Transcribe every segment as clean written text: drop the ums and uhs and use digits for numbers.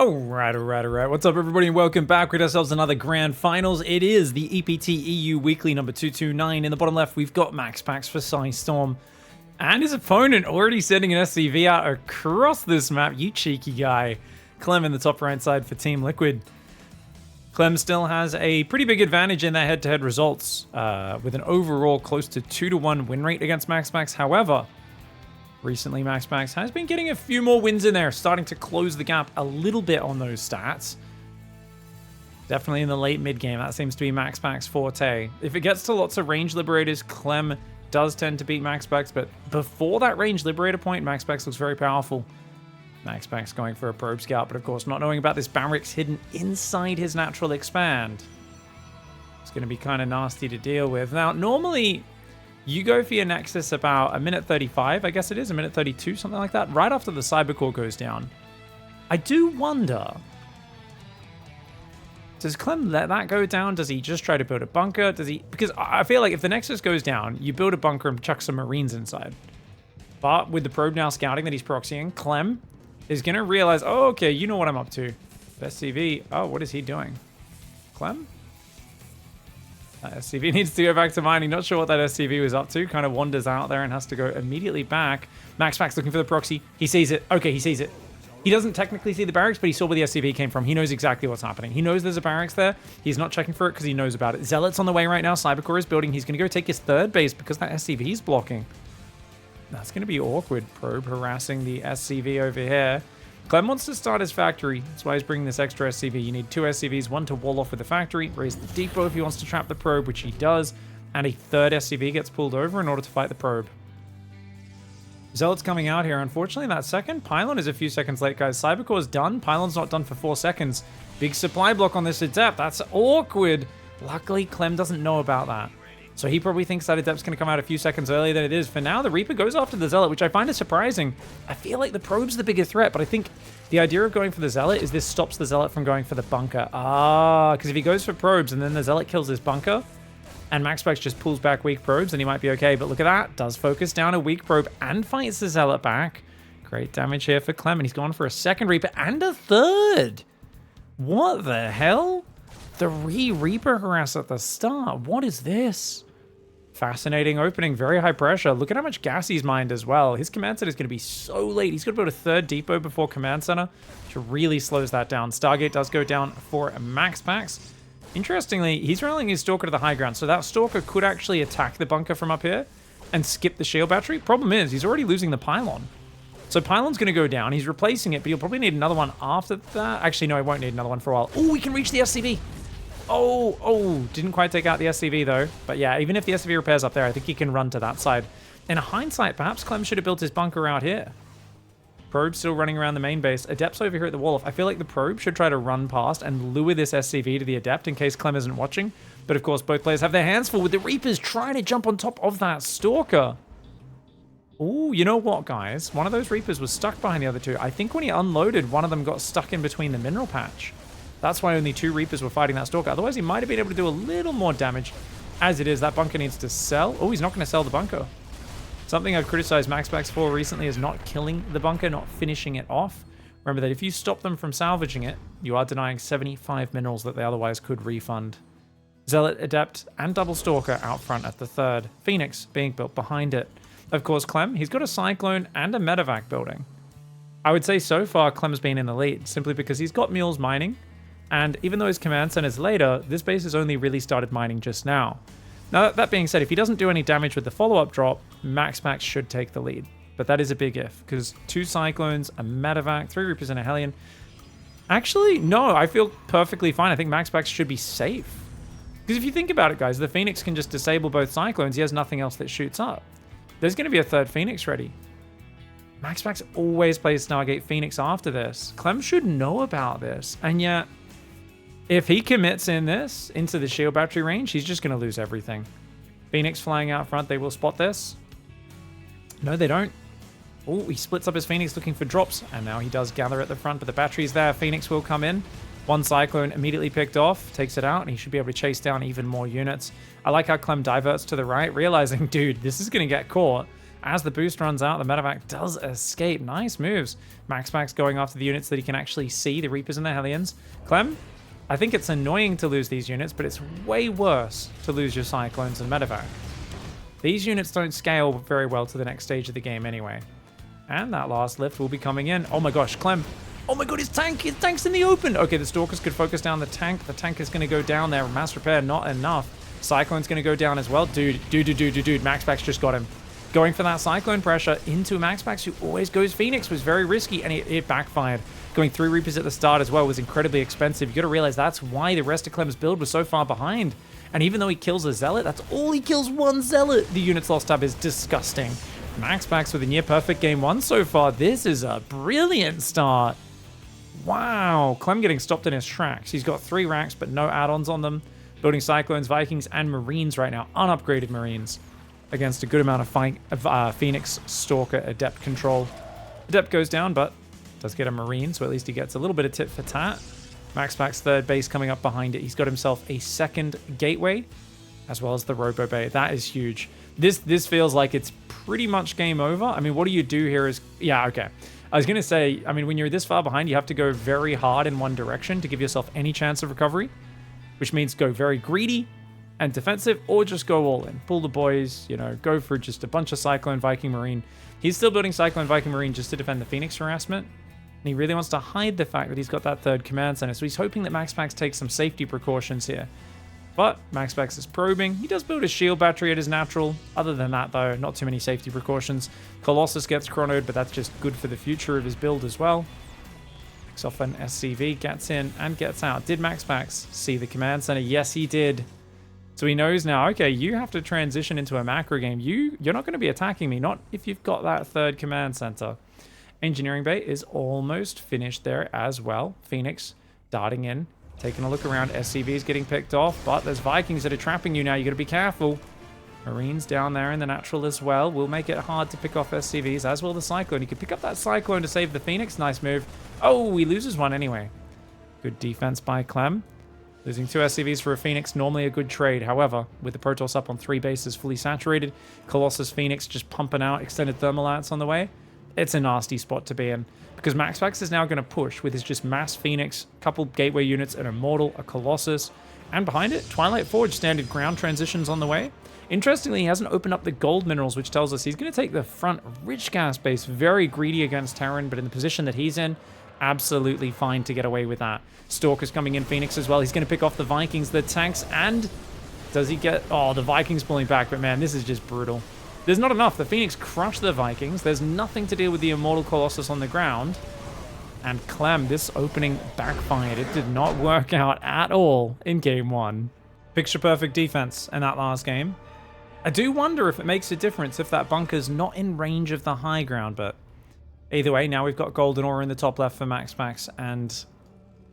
Alright. What's up, everybody, and welcome back. We got ourselves another grand finals. It is the EPT EU Weekly number 229. In the bottom left, we've got MAXPAX for Storm, and his opponent already sending an SCV out across this map. You cheeky guy. Clem in the top right side for Team Liquid. Clem still has a pretty big advantage in their head-to-head results, with an overall close to 2-1 win rate against MAXPAX. However, recently, MAXPAX has been getting a few more wins in there, starting to close the gap a little bit on those stats. Definitely in the late mid-game, that seems to be MAXPAX's forte. If it gets to lots of range liberators, Clem does tend to beat MAXPAX, but before that range liberator point, MAXPAX looks very powerful. MAXPAX going for a probe scout, but of course not knowing about this barracks hidden inside his natural expand. It's going to be kind of nasty to deal with. Now, normally, you go for your Nexus about a minute 35, I guess it is, a minute 32, something like that, right after the Cybercore goes down. I do wonder, does Clem let that go down? Does he just try to build a bunker? Does he? Because I feel like if the Nexus goes down, you build a bunker and chuck some Marines inside. But with the probe now scouting that he's proxying, Clem is going to realize, oh, okay, you know what I'm up to. SCV, oh, what is he doing? Clem? SCV needs to go back to mining. Not sure what that SCV was up to. Kind of wanders out there and has to go immediately back. MAXPAX looking for the proxy. He sees it. Okay, he sees it. He doesn't technically see the barracks, but he saw where the SCV came from. He knows exactly what's happening. He knows there's a barracks there. He's not checking for it because he knows about it. Zealot's on the way right now. Cybercore is building. He's going to go take his third base because that SCV is blocking. That's going to be awkward. Probe harassing the SCV over here. Clem wants to start his factory. That's why he's bringing this extra SCV. You need two SCVs, one to wall off with the factory, raise the depot if he wants to trap the probe, which he does, and a third SCV gets pulled over in order to fight the probe. Zealot's coming out here. Unfortunately, that second pylon is a few seconds late, guys. Cybercore's done. Pylon's not done for 4 seconds. Big supply block on this Adept. That's awkward. Luckily, Clem doesn't know about that. So he probably thinks that Adept's going to come out a few seconds earlier than it is. For now, the Reaper goes after the Zealot, which I find is surprising. I feel like the probe's the bigger threat, but I think the idea of going for the Zealot is this stops the Zealot from going for the bunker. Because if he goes for probes and then the Zealot kills his bunker, and MAXPAX just pulls back weak probes, then he might be okay. But look at that. Does focus down a weak probe and fights the Zealot back. Great damage here for Clem, and he's gone for a second Reaper and a third. What the hell? 3 Reaper harass at the start. What is this? Fascinating opening, very high pressure. Look at how much gas he's mined as well. His command center is going to be so late. He's got to build a third depot before command center, which really slows that down. Stargate does go down for MAXPAX. Interestingly, he's rolling his Stalker to the high ground, so that Stalker could actually attack the bunker from up here and skip the shield battery. Problem is, he's already losing the pylon. So pylon's going to go down. He's replacing it, but he'll probably need another one after that. Actually, no, he won't need another one for a while. Oh, we can reach the SCV. Oh, didn't quite take out the SCV though. But yeah, even if the SCV repairs up there, I think he can run to that side. In hindsight, perhaps Clem should have built his bunker out here. Probe still running around the main base. Adept's over here at the wall. I feel like the probe should try to run past and lure this SCV to the Adept in case Clem isn't watching. But of course, both players have their hands full with the Reapers trying to jump on top of that Stalker. Oh, you know what, guys? One of those Reapers was stuck behind the other two. I think when he unloaded, one of them got stuck in between the mineral patch. That's why only 2 Reapers were fighting that Stalker. Otherwise, he might have been able to do a little more damage. As it is, that bunker needs to sell. Oh, he's not going to sell the bunker. Something I've criticized MAXPAX for recently is not killing the bunker, not finishing it off. Remember that if you stop them from salvaging it, you are denying 75 minerals that they otherwise could refund. Zealot, Adept, and Double Stalker out front at the third. Phoenix being built behind it. Of course, Clem, he's got a Cyclone and a Medevac building. I would say so far, Clem's been in the lead, simply because he's got mules mining. And even though his command center's later, this base has only really started mining just now. Now, that being said, if he doesn't do any damage with the follow-up drop, MAXPAX should take the lead. But that is a big if, because 2 Cyclones, a Medevac, 3 Reapers, and a Hellion. Actually, no, I feel perfectly fine. I think MAXPAX should be safe. Because if you think about it, guys, the Phoenix can just disable both Cyclones. He has nothing else that shoots up. There's going to be a third Phoenix ready. MAXPAX always plays Stargate Phoenix after this. Clem should know about this, and yet, if he commits in this, into the shield battery range, he's just going to lose everything. Phoenix flying out front, they will spot this. No, they don't. Oh, he splits up his Phoenix looking for drops, and now he does gather at the front, but the battery's there. Phoenix will come in. 1 Cyclone immediately picked off, takes it out, and he should be able to chase down even more units. I like how Clem diverts to the right, realizing, dude, this is going to get caught. As the boost runs out, the medevac does escape. Nice moves. MAXPAX going after the units that he can actually see, the Reapers and the Hellions. Clem, I think it's annoying to lose these units, but it's way worse to lose your Cyclones and medevac. These units don't scale very well to the next stage of the game anyway. And that last lift will be coming in. Oh my gosh, Clem. Oh my god, his tank's in the open. Okay, the Stalkers could focus down the tank. The tank is going to go down there. Mass repair, not enough. Cyclone's going to go down as well. Dude. MAXPAX just got him. Going for that Cyclone pressure into MAXPAX, who always goes Phoenix, was very risky, and it backfired. Going 3 Reapers at the start as well was incredibly expensive. You got to realize that's why the rest of Clem's build was so far behind. And even though he kills a Zealot, that's all he kills, one Zealot. The units lost tab is disgusting. MAXPAX with a near perfect game 1 so far. This is a brilliant start. Wow, Clem getting stopped in his tracks. He's got 3 racks, but no add-ons on them. Building Cyclones, Vikings, and Marines right now. Unupgraded Marines against a good amount of Phoenix, Stalker, Adept control. Adept goes down, but does get a Marine, so at least he gets a little bit of tit for tat. MAXPAX third base coming up behind it. He's got himself a second gateway, as well as the Robo Bay. That is huge. This feels like it's pretty much game over. I mean, what do you do here is... Yeah, okay. I was going to say, I mean, when you're this far behind, you have to go very hard in one direction to give yourself any chance of recovery, which means go very greedy and defensive, or just go all in. Pull the boys, you know, go for just a bunch of Cyclone, Viking, Marine. He's still building Cyclone, Viking, Marine just to defend the Phoenix harassment. And he really wants to hide the fact that he's got that third command center. So he's hoping that MAXPAX takes some safety precautions here. But MAXPAX is probing. He does build a shield battery at his natural. Other than that, though, not too many safety precautions. Colossus gets chronoed, but that's just good for the future of his build as well. Picks off an SCV, gets in and gets out. Did MAXPAX see the command center? Yes, he did. So he knows now, okay, you have to transition into a macro game. You're not going to be attacking me, not if you've got that third command center. Engineering Bay is almost finished there as well. Phoenix darting in, taking a look around. SCV's getting picked off, but there's Vikings that are trapping you now. You got to be careful. Marines down there in the natural as well will make it hard to pick off SCVs, as will the Cyclone. You can pick up that Cyclone to save the Phoenix. Nice move. Oh, he loses one anyway. Good defense by Clem. Losing 2 SCVs for a Phoenix, normally a good trade. However, with the Protoss up on 3 bases fully saturated, Colossus Phoenix just pumping out extended thermal lance on the way, it's a nasty spot to be in. Because MAXPAX is now going to push with his just mass Phoenix, couple gateway units, an Immortal, a Colossus, and behind it, Twilight Forge standard ground transitions on the way. Interestingly, he hasn't opened up the gold minerals, which tells us he's going to take the front rich gas base, very greedy against Terran, but in the position that he's in, absolutely fine to get away with that. Stalker's coming in, Phoenix as well. He's going to pick off the Vikings, the tanks, and does he get... Oh, the Vikings pulling back, but man, this is just brutal. There's not enough. The Phoenix crushed the Vikings. There's nothing to deal with the Immortal Colossus on the ground. And Clem, this opening backfired. It did not work out at all in game 1. Picture perfect defense in that last game. I do wonder if it makes a difference if that bunker's not in range of the high ground, but either way, now we've got Golden Aura in the top left for MAXPAX and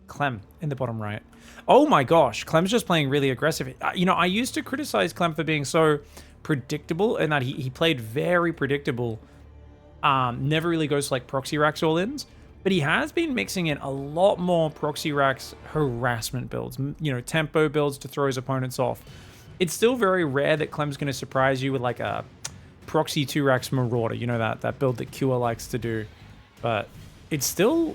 Clem in the bottom right. Oh my gosh, Clem's just playing really aggressive. You know, I used to criticize Clem for being so predictable and that he played very predictable. Never really goes to like proxy racks all-ins, but he has been mixing in a lot more proxy racks harassment builds, you know, tempo builds to throw his opponents off. It's still very rare that Clem's going to surprise you with like a proxy 2 racks Marauder, you know, that build that Cure likes to do, but it's still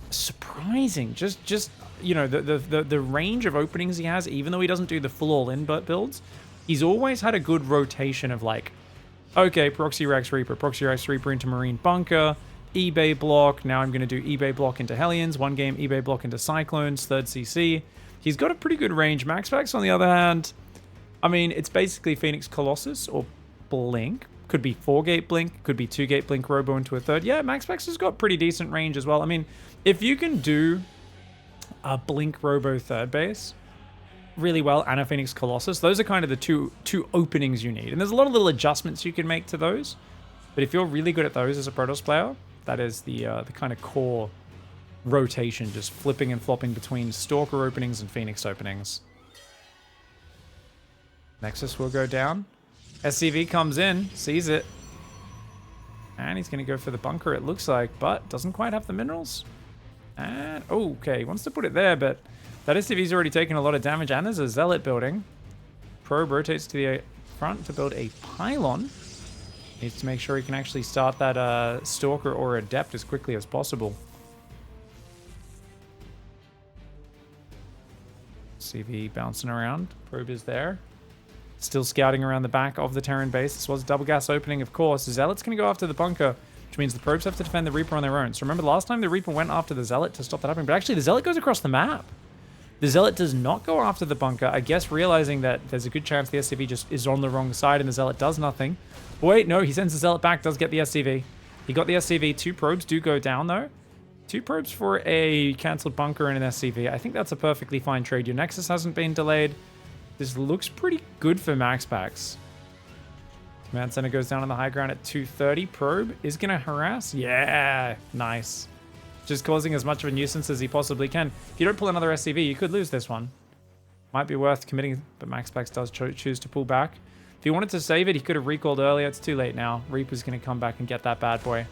surprising. Just you know, the range of openings he has, even though he doesn't do the full all-in builds, he's always had a good rotation of like, okay, proxy racks Reaper into Marine bunker, eBay block. Now I'm going to do eBay block into Hellions. One game eBay block into Cyclones, third CC. He's got a pretty good range. MAXPAX, on the other hand, I mean, it's basically Phoenix Colossus or Blink. Could be 4-gate Blink, could be 2-gate Blink Robo into a third. Yeah, MAXPAX has got pretty decent range as well. I mean, if you can do a Blink Robo third base really well and a Phoenix Colossus, those are kind of the two openings you need. And there's a lot of little adjustments you can make to those. But if you're really good at those as a Protoss player, that is the kind of core rotation, just flipping and flopping between Stalker openings and Phoenix openings. Nexus will go down. SCV comes in, sees it. And he's going to go for the bunker, it looks like, but doesn't quite have the minerals. And, okay, he wants to put it there, but that SCV's already taken a lot of damage, and there's a Zealot building. Probe rotates to the front to build a pylon. Needs to make sure he can actually start that Stalker or Adept as quickly as possible. CV bouncing around. Probe is there. Still scouting around the back of the Terran base. This was a double gas opening, of course. Zealot's going to go after the bunker, which means the probes have to defend the Reaper on their own. So remember, the last time the Reaper went after the Zealot to stop that happening, but actually the Zealot goes across the map. The Zealot does not go after the bunker, I guess realizing that there's a good chance the SCV just is on the wrong side and the Zealot does nothing. But wait, no, he sends the Zealot back, does get the SCV. He got the SCV. 2 probes do go down, though. 2 probes for a cancelled bunker and an SCV. I think that's a perfectly fine trade. Your Nexus hasn't been delayed. This looks pretty good for MAXPAX. Command Center goes down on the high ground at 230. Probe is going to harass. Yeah, nice. Just causing as much of a nuisance as he possibly can. If you don't pull another SCV, you could lose this one. Might be worth committing, but MAXPAX does choose to pull back. If he wanted to save it, he could have recalled earlier. It's too late now. Reaper's going to come back and get that bad boy.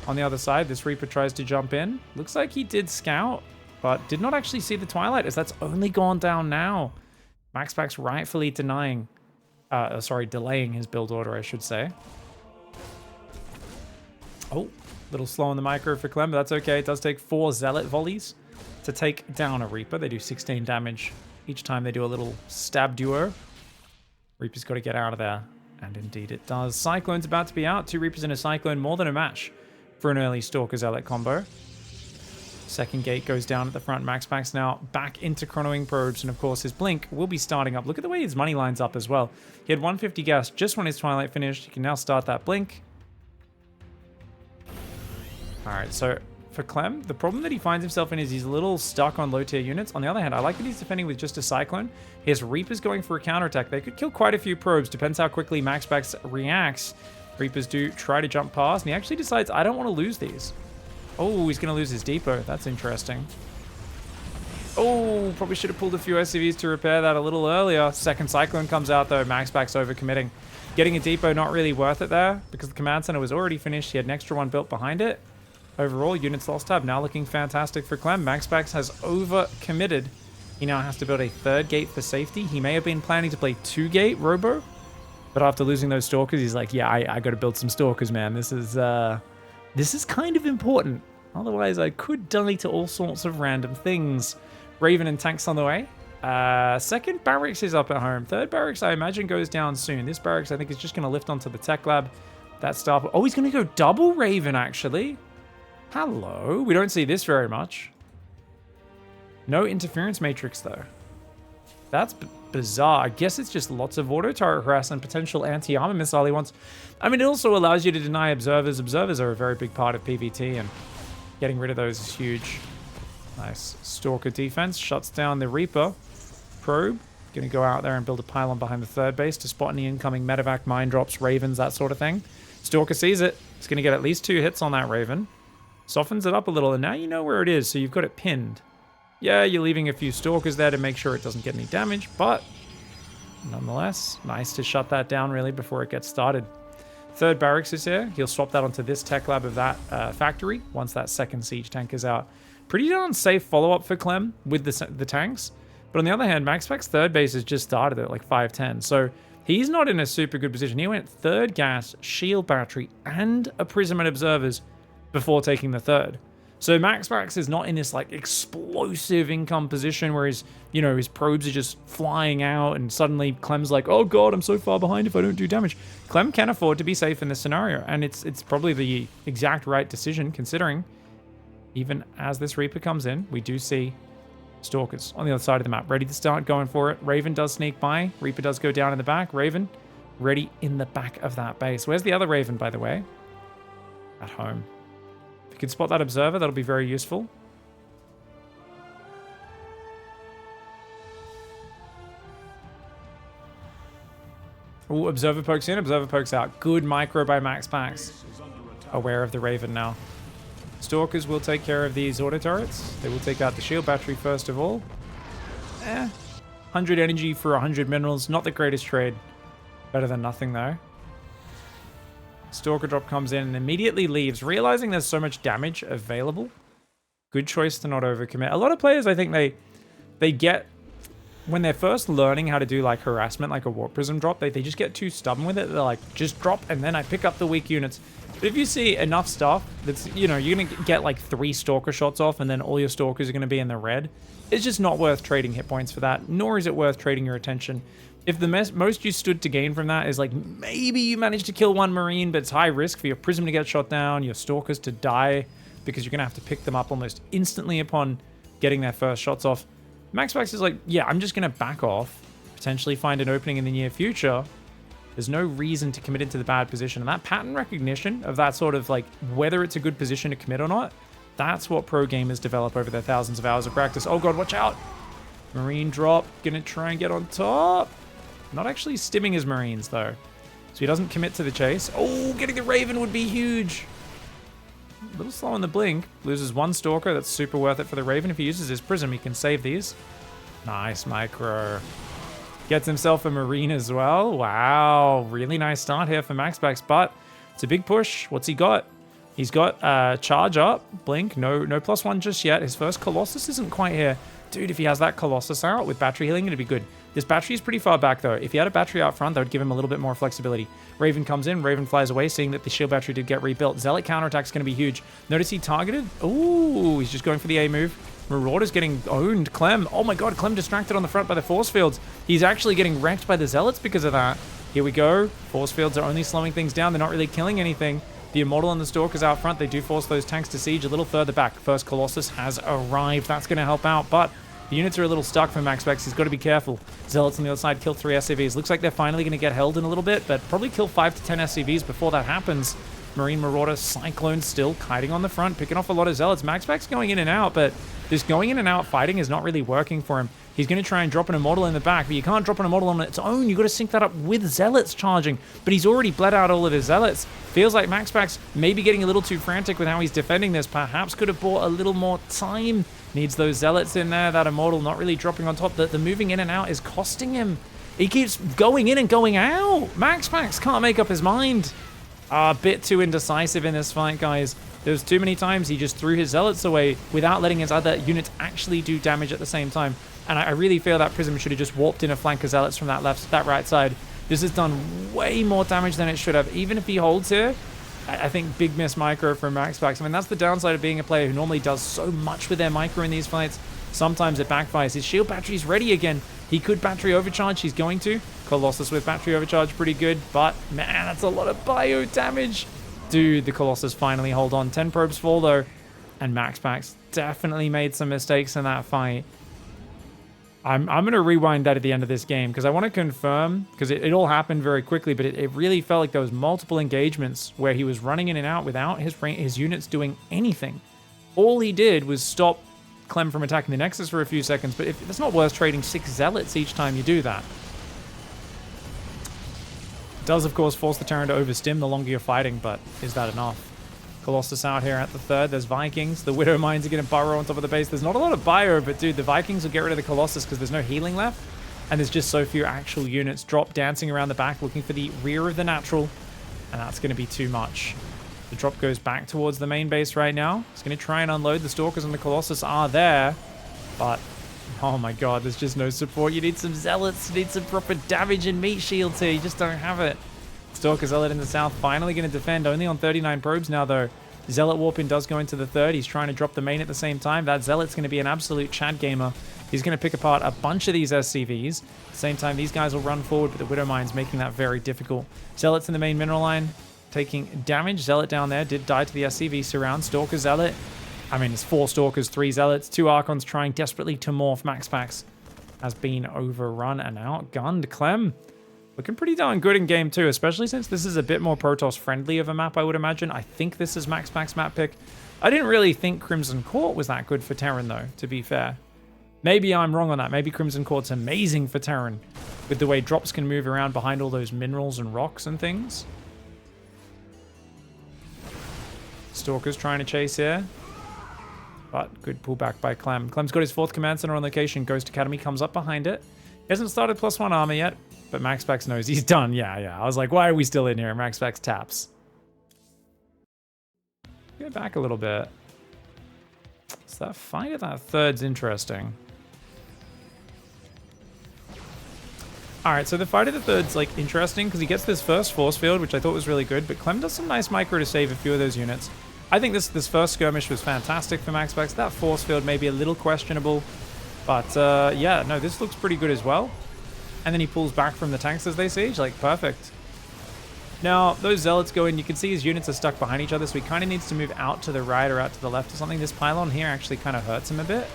On the other side, this Reaper tries to jump in. Looks like he did scout, but did not actually see the Twilight, as that's only gone down now. MAXPAX rightfully delaying his build order, I should say. Oh, little slow on the micro for CLEM, but that's okay. It does take 4 Zealot volleys to take down a Reaper. They do 16 damage each time they do a little stab duo. Reaper's got to get out of there. And indeed it does. Cyclone's about to be out. 2 Reapers in a Cyclone, more than a match for an early Stalker Zealot combo. Second gate goes down at the front. MAXPAX now back into chronoing probes, and of course his blink will be starting up. Look at the way his money lines up as well. He had 150 gas just when his Twilight finished. He can now start that blink. Alright, so for CLEM, the problem that he finds himself in is he's a little stuck on low tier units. On the other hand, I like that he's defending with just a Cyclone. He has Reapers going for a counterattack. They could kill quite a few probes, depends how quickly MAXPAX reacts. Reapers do try to jump past, and he actually decides, I don't want to lose these. Oh, he's going to lose his depot. That's interesting. Oh, probably should have pulled a few SCVs to repair that a little earlier. Second Cyclone comes out, though. MAXPAX overcommitting. Getting a depot not really worth it there, because the command center was already finished. He had an extra one built behind it. Overall, units lost tab. Now looking fantastic for CLEM. MAXPAX has overcommitted. He now has to build a 3rd gate for safety. He may have been planning to play 2-gate Robo, but after losing those Stalkers, he's like, yeah, I got to build some Stalkers, man. This is kind of important. Otherwise, I could die to all sorts of random things. Raven and tanks on the way. Second barracks is up at home. Third barracks, I imagine, goes down soon. This barracks, I think, is just going to lift onto the tech lab. That star... Oh, he's going to go double Raven, actually. Hello. We don't see this very much. No interference matrix, though. That's bizarre. I guess it's just lots of auto turret harass and potential anti-armor missile he wants. I mean, it also allows you to deny observers. Observers are a very big part of PvT, and getting rid of those is huge. Nice. Stalker defense shuts down the Reaper. Probe. Going to go out there and build a pylon behind the 3rd base to spot any incoming medevac, mine drops, Ravens, that sort of thing. Stalker sees it. He's going to get at least 2 hits on that Raven. Softens it up a little, and now you know where it is, so you've got it pinned. Yeah, you're leaving a few Stalkers there to make sure it doesn't get any damage, but nonetheless, nice to shut that down really before it gets started. 3rd barracks is here. He'll swap that onto this tech lab of that factory once that 2nd siege tank is out. Pretty darn safe follow-up for CLEM with the tanks. But on the other hand, MAXPAX's 3rd base has just started at like 510, so he's not in a super good position. He went 3rd gas, shield battery, and a prism and observers before taking the 3rd. So MAXPAX is not in this like explosive income position where his probes are just flying out and suddenly CLEM's like, oh god, I'm so far behind if I don't do damage. CLEM can afford to be safe in this scenario, and it's probably the exact right decision considering even as this Reaper comes in, we do see Stalkers on the other side of the map, ready to start going for it. Raven does sneak by. Reaper does go down in the back. Raven ready in the back of that base. Where's the other Raven, by the way? At home. If you can spot that observer, that'll be very useful. Oh, observer pokes in, observer pokes out. Good micro by MAXPAX. Aware of the Raven now. Stalkers will take care of these auto turrets. They will take out the shield battery first of all. 100 energy for 100 minerals. Not the greatest trade. Better than nothing though. Stalker drop comes in and immediately leaves, realizing there's so much damage available. Good choice to not overcommit. A lot of players, I think they get when they're first learning how to do like harassment, like a warp prism drop, they just get too stubborn with it. They're like, just drop and then I pick up the weak units. But if you see enough stuff that's, you know, you're going to get like 3 stalker shots off and then all your stalkers are going to be in the red, it's just not worth trading hit points for that, nor is it worth trading your attention. If the most you stood to gain from that is like maybe you managed to kill 1 Marine, but it's high risk for your prism to get shot down, your stalkers to die, because you're going to have to pick them up almost instantly upon getting their first shots off. MAXPAX is like, yeah, I'm just going to back off, potentially find an opening in the near future. There's no reason to commit into the bad position. And that pattern recognition of that sort of like whether it's a good position to commit or not, that's what pro gamers develop over their thousands of hours of practice. Oh god, watch out! Marine drop, gonna try and get on top. Not actually stimming his Marines though. So he doesn't commit to the chase. Oh, getting the Raven would be huge. A little slow on the blink. Loses 1 stalker. That's super worth it for the Raven. If he uses his prism, he can save these. Nice micro. Gets himself a Marine as well. Wow. Really nice start here for MAXPAX, but it's a big push. What's he got? He's got charge up. Blink. No +1 just yet. His first Colossus isn't quite here. Dude, if he has that Colossus out with battery healing, it'd be good. This battery is pretty far back, though. If he had a battery out front, that would give him a little bit more flexibility. Raven comes in. Raven flies away, seeing that the shield battery did get rebuilt. Zealot counterattack is going to be huge. Notice he targeted. Ooh, he's just going for the A move. Marauder's getting owned. Clem. Oh my god, Clem distracted on the front by the force fields. He's actually getting wrecked by the Zealots because of that. Here we go. Force fields are only slowing things down. They're not really killing anything. The Immortal and the Stalkers out front. They do force those tanks to siege a little further back. First Colossus has arrived. That's going to help out, but the units are a little stuck for MAXPAX. He's got to be careful. Zealots on the other side kill 3 SCVs. Looks like they're finally going to get held in a little bit, but probably kill 5 to 10 SCVs before that happens. Marine Marauder, Cyclone still kiting on the front, picking off a lot of Zealots. MAXPAX going in and out, but this going in and out fighting is not really working for him. He's going to try and drop an Immortal in the back, but you can't drop an Immortal on its own. You got to sync that up with Zealots charging, but he's already bled out all of his Zealots. Feels like MAXPAX may be getting a little too frantic with how he's defending this. Perhaps could have bought a little more time. Needs those Zealots in there. That Immortal not really dropping on top. The moving in and out is costing him. He keeps going in and going out. MAXPAX can't make up his mind. A bit too indecisive in this fight, guys. There's too many times he just threw his Zealots away without letting his other units actually do damage at the same time. And I really feel that Prism should have just warped in a flank of Zealots from that right side. This has done way more damage than it should have. Even if he holds here, I think big miss micro from MAXPAX. I mean, that's the downside of being a player who normally does so much with their micro in these fights. Sometimes it backfires. His shield battery's ready again. He could battery overcharge. He's going to. Colossus with battery overcharge, pretty good. But, man, that's a lot of bio damage. Dude, the Colossus finally hold on. 10 probes fall, though. And MAXPAX definitely made some mistakes in that fight. I'm going to rewind that at the end of this game because I want to confirm, because it all happened very quickly, but it really felt like there was multiple engagements where he was running in and out without his units doing anything. All he did was stop Clem from attacking the Nexus for a few seconds, but it's not worth trading 6 Zealots each time you do that. It does, of course, force the Terran to overstim the longer you're fighting, but is that enough? Colossus out here at the third. There's Vikings. The Widow Mines are going to burrow on top of the base. There's not a lot of bio, but dude, the Vikings will get rid of the Colossus because there's no healing left. And there's just so few actual units. Drop dancing around the back, looking for the rear of the natural. And that's going to be too much. The drop goes back towards the main base right now. It's going to try and unload. The Stalkers and the Colossus are there. But, oh my god, there's just no support. You need some Zealots. You need some proper damage and meat shields here. You just don't have it. Stalker Zealot in the south, finally going to defend. Only on 39 probes now, though. Zealot warp-in does go into the third. He's trying to drop the main at the same time. That Zealot's going to be an absolute Chad gamer. He's going to pick apart a bunch of these SCVs. At the same time, these guys will run forward, but the Widow Mine's making that very difficult. Zealot's in the main mineral line, taking damage. Zealot down there did die to the SCV surround. Stalker Zealot. I mean, it's 4 Stalkers, 3 Zealots, 2 Archons trying desperately to morph. MAXPAX has been overrun and outgunned. Clem looking pretty darn good in game 2, especially since this is a bit more Protoss friendly of a map, I would imagine. I think this is MAXPAX map pick. I didn't really think Crimson Court was that good for Terran, though, to be fair. Maybe I'm wrong on that. Maybe Crimson Court's amazing for Terran, with the way drops can move around behind all those minerals and rocks and things. Stalker's trying to chase here. But good pullback by Clem. Clem's got his 4th command center on location. Ghost Academy comes up behind it. He hasn't started +1 armor yet. But MAXPAX knows he's done. Yeah. I was like, why are we still in here? MAXPAX taps. Go back a little bit. So that fight at that third's interesting. All right, so the fight of the third's like interesting because he gets this first force field, which I thought was really good, but Clem does some nice micro to save a few of those units. I think this first skirmish was fantastic for MAXPAX. That force field may be a little questionable, but yeah, no, this looks pretty good as well. And then he pulls back from the tanks as they siege, like perfect. Now, those zealots go in, you can see his units are stuck behind each other, so he kind of needs to move out to the right or out to the left or something. This pylon here actually kind of hurts him a bit.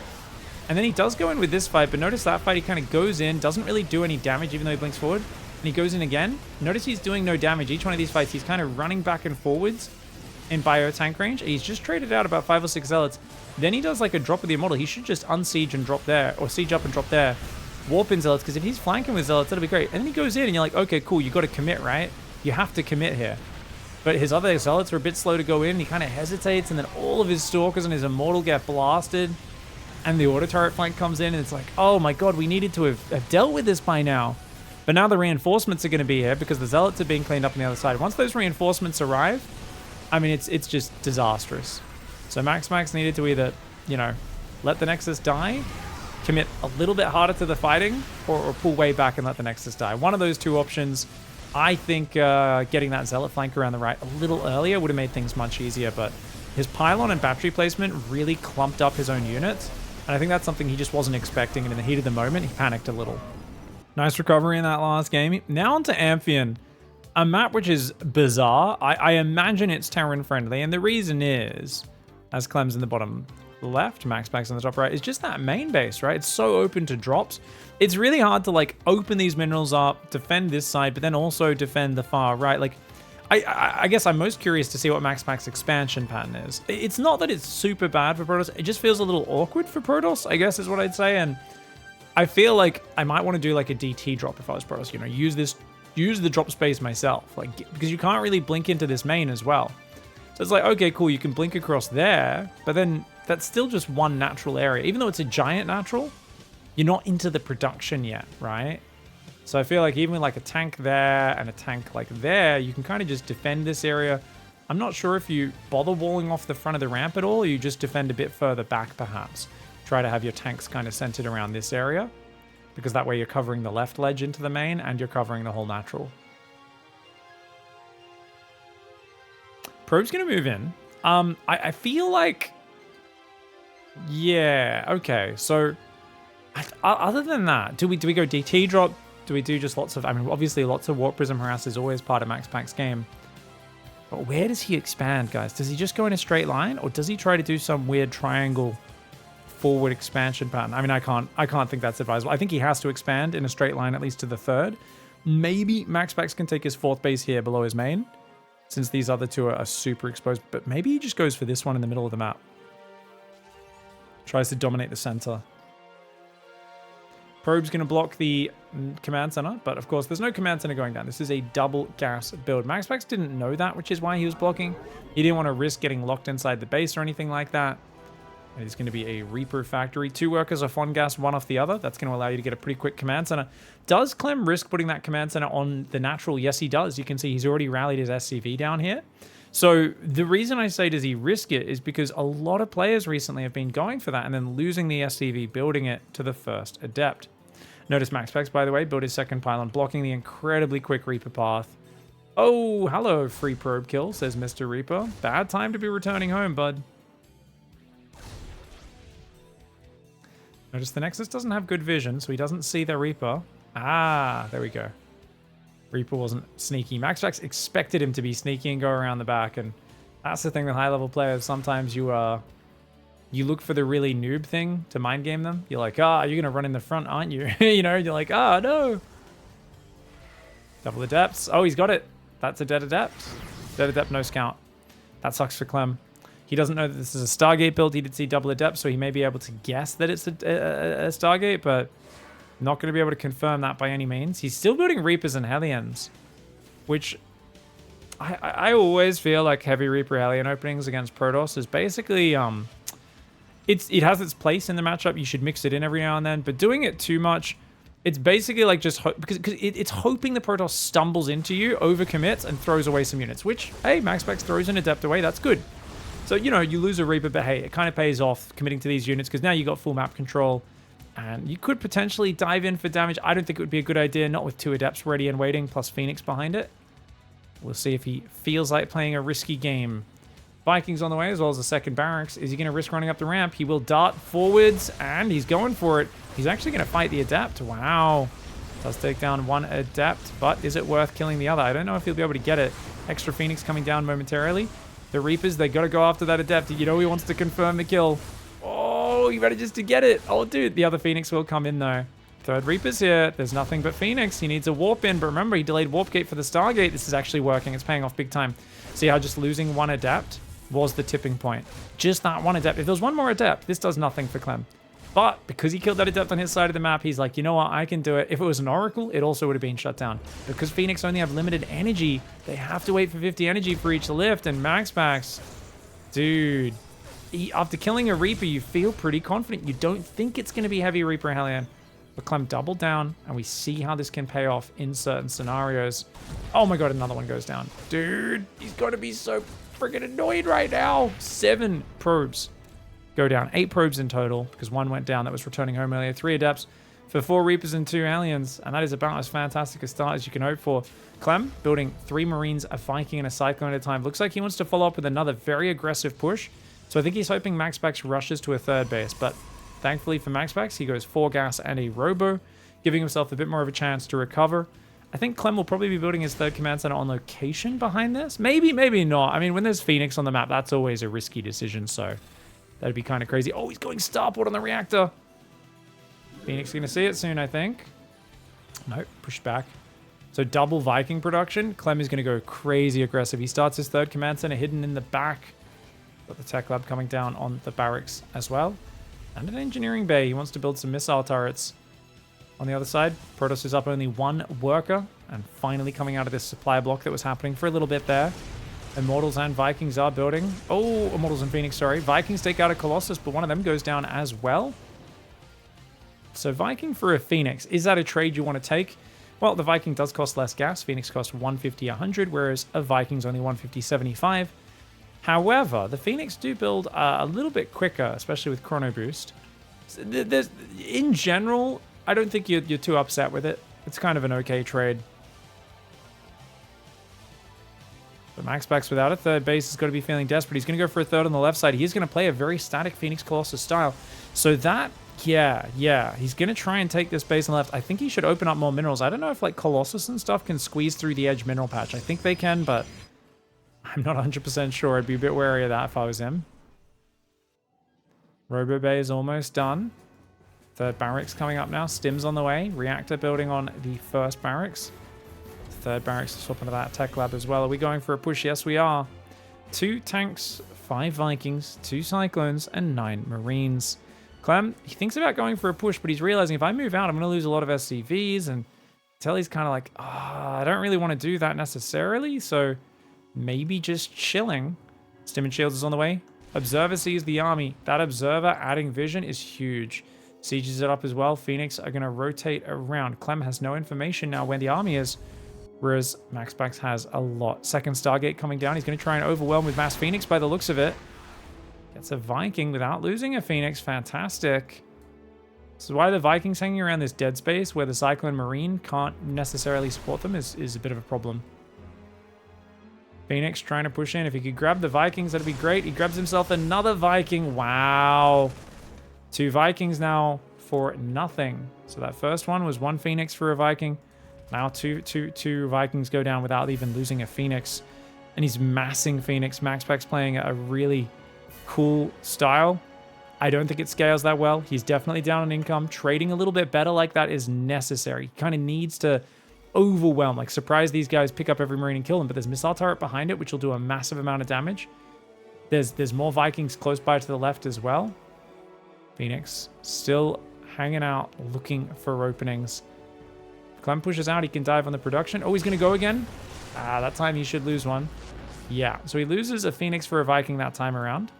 And then he does go in with this fight, but notice that fight, he kind of goes in, doesn't really do any damage even though he blinks forward. And he goes in again. Notice he's doing no damage. Each one of these fights, he's kind of running back and forwards in bio-tank range. He's just traded out about 5 or 6 zealots. Then he does like a drop of the immortal. He should just unsiege and drop there, or siege up and drop there. Warp in zealots, because if he's flanking with zealots, that'll be great. And then he goes in and you're like, okay, cool, you got to commit, right? You have to commit here. But his other zealots are a bit slow to go in. He kind of hesitates, and then all of his stalkers and his immortal get blasted. And the auto turret flank comes in, and it's like, oh my god, we needed to have dealt with this by now. But now the reinforcements are going to be here because the zealots are being cleaned up on the other side. Once those reinforcements arrive, I mean, it's just disastrous. So MAXPAX needed to either, you know, let the Nexus die, commit a little bit harder to the fighting, or pull way back and let the Nexus die. One of those two options. I think getting that zealot flank around the right a little earlier would have made things much easier, but his pylon and battery placement really clumped up his own units. And I think that's something he just wasn't expecting, and in the heat of the moment, he panicked a little. Nice recovery in that last game. Now onto Amphion, a map which is bizarre. I imagine it's Terran friendly, and the reason is, as Clem's in the bottom left, MAXPAX in the top right, is just that main base, right? It's so open to drops. It's really hard to like open these minerals up, defend this side, but then also defend the far right. Like, I guess I'm most curious to see what MAXPAX expansion pattern is. It's not that it's super bad for Protoss. It just feels a little awkward for Protoss, I guess is what I'd say. And I feel like I might want to do like a DT drop if I was Protoss. You know, use the drop space myself, like, because you can't really blink into this main as well. So it's like, okay, cool, you can blink across there, but then that's still just one natural area. Even though it's a giant natural, you're not into the production yet, right? So I feel like even with like a tank there and a tank like there, you can kind of just defend this area. I'm not sure if you bother walling off the front of the ramp at all, or you just defend a bit further back perhaps. Try to have your tanks kind of centered around this area, because that way you're covering the left ledge into the main and you're covering the whole natural. Probe's going to move in. I feel like... Yeah, okay. So, other than that, do we go DT drop? Do we do just lots of... I mean, obviously lots of Warp Prism Harass is always part of MAXPAX's game. But where does he expand, guys? Does he just go in a straight line? Or does he try to do some weird triangle forward expansion pattern? I mean, I can't think that's advisable. I think he has to expand in a straight line, at least to the third. Maybe MAXPAX can take his fourth base here below his main, since these other two are super exposed. But maybe he just goes for this one in the middle of the map. Tries to dominate the center. Probe's going to block the command center, but of course there's no command center going down. This is a double gas build. MAXPAX didn't know that, which is why he was blocking. He didn't want to risk getting locked inside the base or anything like that. And it's going to be a Reaper factory. 2 workers off one gas, one off the other. That's going to allow you to get a pretty quick command center. Does Clem risk putting that command center on the natural? Yes, he does. You can see he's already rallied his SCV down here. So the reason I say does he risk it is because a lot of players recently have been going for that and then losing the SCV, building it to the first adept. Notice MAXPAX, by the way, built his second pylon, blocking the incredibly quick Reaper path. Oh, hello, free probe kill, says Mr. Reaper. Bad time to be returning home, bud. Notice the Nexus doesn't have good vision, so he doesn't see the Reaper. Ah, there we go. Reaper wasn't sneaky. MAXPAX expected him to be sneaky and go around the back, and that's the thing with high-level players. Sometimes you look for the really noob thing to mind game them. You're like, you're going to run in the front, aren't you? You know, you're like, no. Double adepts. Oh, he's got it. That's a dead adept. Dead adept, no scout. That sucks for Clem. He doesn't know that this is a Stargate build. He did see double adept, so he may be able to guess that it's a Stargate, but not going to be able to confirm that by any means. He's still building Reapers and Hellions, which I always feel like heavy Reaper Hellion openings against Protoss is basically... It has its place in the matchup. You should mix it in every now and then, but doing it too much, it's basically like just because it's hoping the Protoss stumbles into you, overcommits, and throws away some units. Which, hey, MAXPAX throws an adept away. That's good. So you know you lose a Reaper, but hey, it kind of pays off committing to these units because now you got full map control. And you could potentially dive in for damage. I don't think it would be a good idea, not with 2 Adepts ready and waiting, plus Phoenix behind it. We'll see if he feels like playing a risky game. Vikings on the way, as well as the second barracks. Is he going to risk running up the ramp? He will dart forwards, and he's going for it. He's actually going to fight the Adept. Wow. Does take down 1 Adept, but is it worth killing the other? I don't know if he'll be able to get it. Extra Phoenix coming down momentarily. The Reapers, they got to go after that Adept. You know he wants to confirm the kill. Oh, he manages to get it. Oh, dude, the other Phoenix will come in, though. Third Reaper's here. There's nothing but Phoenix. He needs a warp in, but remember, he delayed warp gate for the Stargate. This is actually working. It's paying off big time. See how just losing 1 Adept was the tipping point. Just that 1 Adept. If there was 1 more Adept, this does nothing for Clem. But because he killed that Adept on his side of the map, he's like, you know what? I can do it. If it was an Oracle, it also would have been shut down. Because Phoenix only have limited energy, they have to wait for 50 energy for each lift. And MAXPAX, dude, after killing a Reaper, you feel pretty confident. You don't think it's going to be Heavy Reaper Hellion. But Clem doubled down, and we see how this can pay off in certain scenarios. Oh my god, another one goes down. Dude, he's got to be so freaking annoyed right now. 7 probes go down. 8 probes in total, because 1 went down that was returning home earlier. 3 Adepts for 4 Reapers and 2 Aliens, and that is about as fantastic a start as you can hope for. Clem building 3 Marines, a Viking, and a Cyclone at a time. Looks like he wants to follow up with another very aggressive push. So I think he's hoping MAXPAX rushes to a 3rd base, but thankfully for MAXPAX, he goes 4 gas and a Robo, giving himself a bit more of a chance to recover. I think Clem will probably be building his 3rd command center on location behind this. Maybe, maybe not. I mean, when there's Phoenix on the map, that's always a risky decision, so that'd be kind of crazy. Oh, he's going starport on the reactor. Phoenix going to see it soon, I think. Nope, pushed back. So double Viking production. Clem is going to go crazy aggressive. He starts his 3rd command center hidden in the back. Got the tech lab coming down on the barracks as well. And an engineering bay. He wants to build some missile turrets. On the other side, Protoss is up only 1 worker. And finally coming out of this supply block that was happening for a little bit there. Immortals and Vikings are building. Oh, Immortals and Phoenix, sorry. Vikings take out a Colossus, but one of them goes down as well. So Viking for a Phoenix. Is that a trade you want to take? Well, the Viking does cost less gas. Phoenix costs 150, 100, whereas a Viking's only 150, 75. However, the Phoenix do build a little bit quicker, especially with Chrono Boost. In general, I don't think you're too upset with it. It's kind of an okay trade. But MAXPAX without a 3rd base is going to be feeling desperate. He's going to go for a 3rd on the left side. He's going to play a very static Phoenix Colossus style. So that, yeah. He's going to try and take this base on the left. I think he should open up more minerals. I don't know if like Colossus and stuff can squeeze through the edge mineral patch. I think they can, but I'm not 100% sure. I'd be a bit wary of that if I was him. Robo Bay is almost done. 3rd barracks coming up now. Stim's on the way. Reactor building on the 1st barracks. 3rd barracks is swapping to that tech lab as well. Are we going for a push? Yes, we are. 2 tanks, 5 Vikings, 2 Cyclones, and 9 Marines. Clem, he thinks about going for a push, but he's realizing if I move out, I'm going to lose a lot of SCVs. And Telly's kind of like, I don't really want to do that necessarily. So maybe just chilling. Stim and Shields is on the way. Observer sees the army. That Observer adding vision is huge. Sieges it up as well. Phoenix are going to rotate around. Clem has no information now where the army is, whereas MAXPAX has a lot. 2nd Stargate coming down. He's going to try and overwhelm with Mass Phoenix by the looks of it. Gets a Viking without losing a Phoenix. Fantastic. This is why the Vikings hanging around this dead space where the Cyclone Marine can't necessarily support them is a bit of a problem. Phoenix trying to push in. If he could grab the Vikings, that'd be great. He grabs himself another Viking. Wow. 2 Vikings now for nothing. So that first one was 1 Phoenix for a Viking. Now two Vikings go down without even losing a Phoenix. And he's massing Phoenix. MAXPAX playing a really cool style. I don't think it scales that well. He's definitely down on income. Trading a little bit better like that is necessary. He kind of needs to overwhelm, like surprise these guys, pick up every Marine and kill them. But there's missile turret behind it, which will do a massive amount of damage. There's more Vikings close by to the left as well. Phoenix still hanging out, looking for openings. If Clem pushes out, he can dive on the production. Oh, he's going to go again. That time he should lose one. Yeah, so he loses a Phoenix for a Viking that time around.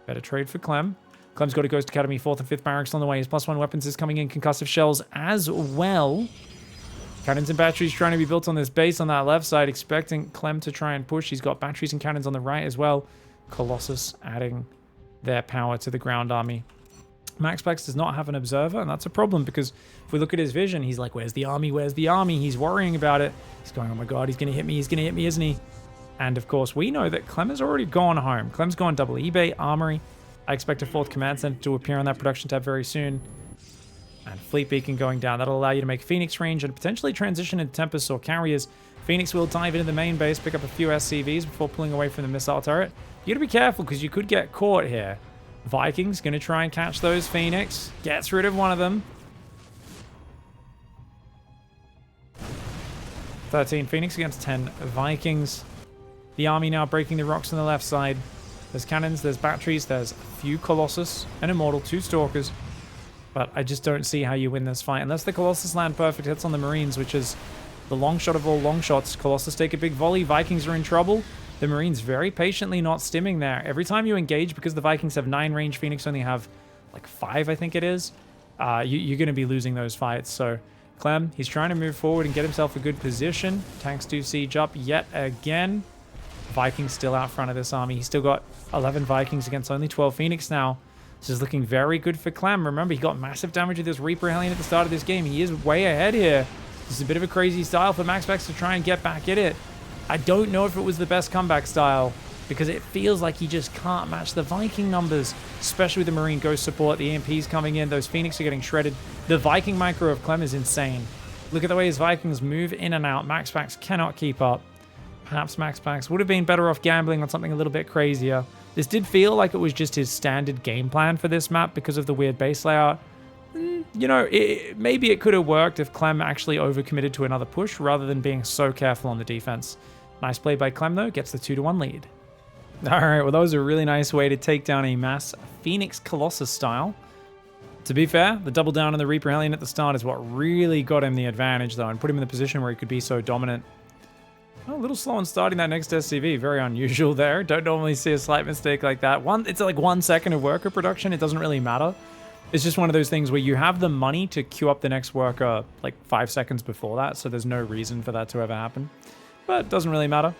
Better trade for Clem. Clem's got a Ghost Academy, 4th and 5th barracks on the way. His +1 weapons is coming in, concussive shells as well. Cannons and batteries trying to be built on this base on that left side, expecting Clem to try and push. He's got batteries and cannons on the right as well. Colossus adding their power to the ground army. MAXPAX does not have an observer, and that's a problem because if we look at his vision, he's like, where's the army? Where's the army? He's worrying about it. He's going, oh my god, he's going to hit me. He's going to hit me, isn't he? And of course, we know that Clem has already gone home. Clem's gone double eBay, Armory. I expect a 4th command center to appear on that production tab very soon. And Fleet Beacon going down. That'll allow you to make Phoenix range and potentially transition into Tempest or Carriers. Phoenix will dive into the main base, pick up a few SCVs before pulling away from the missile turret. You gotta be careful because you could get caught here. Vikings gonna try and catch those Phoenix. Gets rid of one of them. 13 Phoenix against 10 Vikings. The army now breaking the rocks on the left side. There's cannons, there's batteries, there's a few Colossus, an Immortal, 2 Stalkers. But I just don't see how you win this fight unless the Colossus land perfect hits on the Marines, which is the long shot of all long shots. Colossus take a big volley. Vikings are in trouble. The Marines very patiently not stimming there. Every time you engage, because the Vikings have 9 range, Phoenix only have like 5, I think it is. You're going to be losing those fights. So Clem, he's trying to move forward and get himself a good position. Tanks do siege up yet again. Vikings still out front of this army. He's still got 11 Vikings against only 12 Phoenix now. This is looking very good for Clem. Remember, he got massive damage with this Reaper Hellion at the start of this game. He is way ahead here. This is a bit of a crazy style for MAXPAX to try and get back at it. I don't know if it was the best comeback style because it feels like he just can't match the Viking numbers, especially with the Marine Ghost support. The EMPs coming in. Those Phoenix are getting shredded. The Viking micro of Clem is insane. Look at the way his Vikings move in and out. MAXPAX cannot keep up. Perhaps MAXPAX would have been better off gambling on something a little bit crazier. This did feel like it was just his standard game plan for this map because of the weird base layout. You know, maybe it could have worked if Clem actually overcommitted to another push rather than being so careful on the defense. Nice play by Clem, though. Gets the 2-1 lead. All right, well, that was a really nice way to take down a mass Phoenix Colossus style. To be fair, the double down on the Reaper Hellion at the start is what really got him the advantage, though, and put him in the position where he could be so dominant. Oh, a little slow on starting that next SCV. Very unusual there. Don't normally see a slight mistake like that. It's like 1 second of worker production. It doesn't really matter. It's just one of those things where you have the money to queue up the next worker like 5 seconds before that, so there's no reason for that to ever happen. But it doesn't really matter.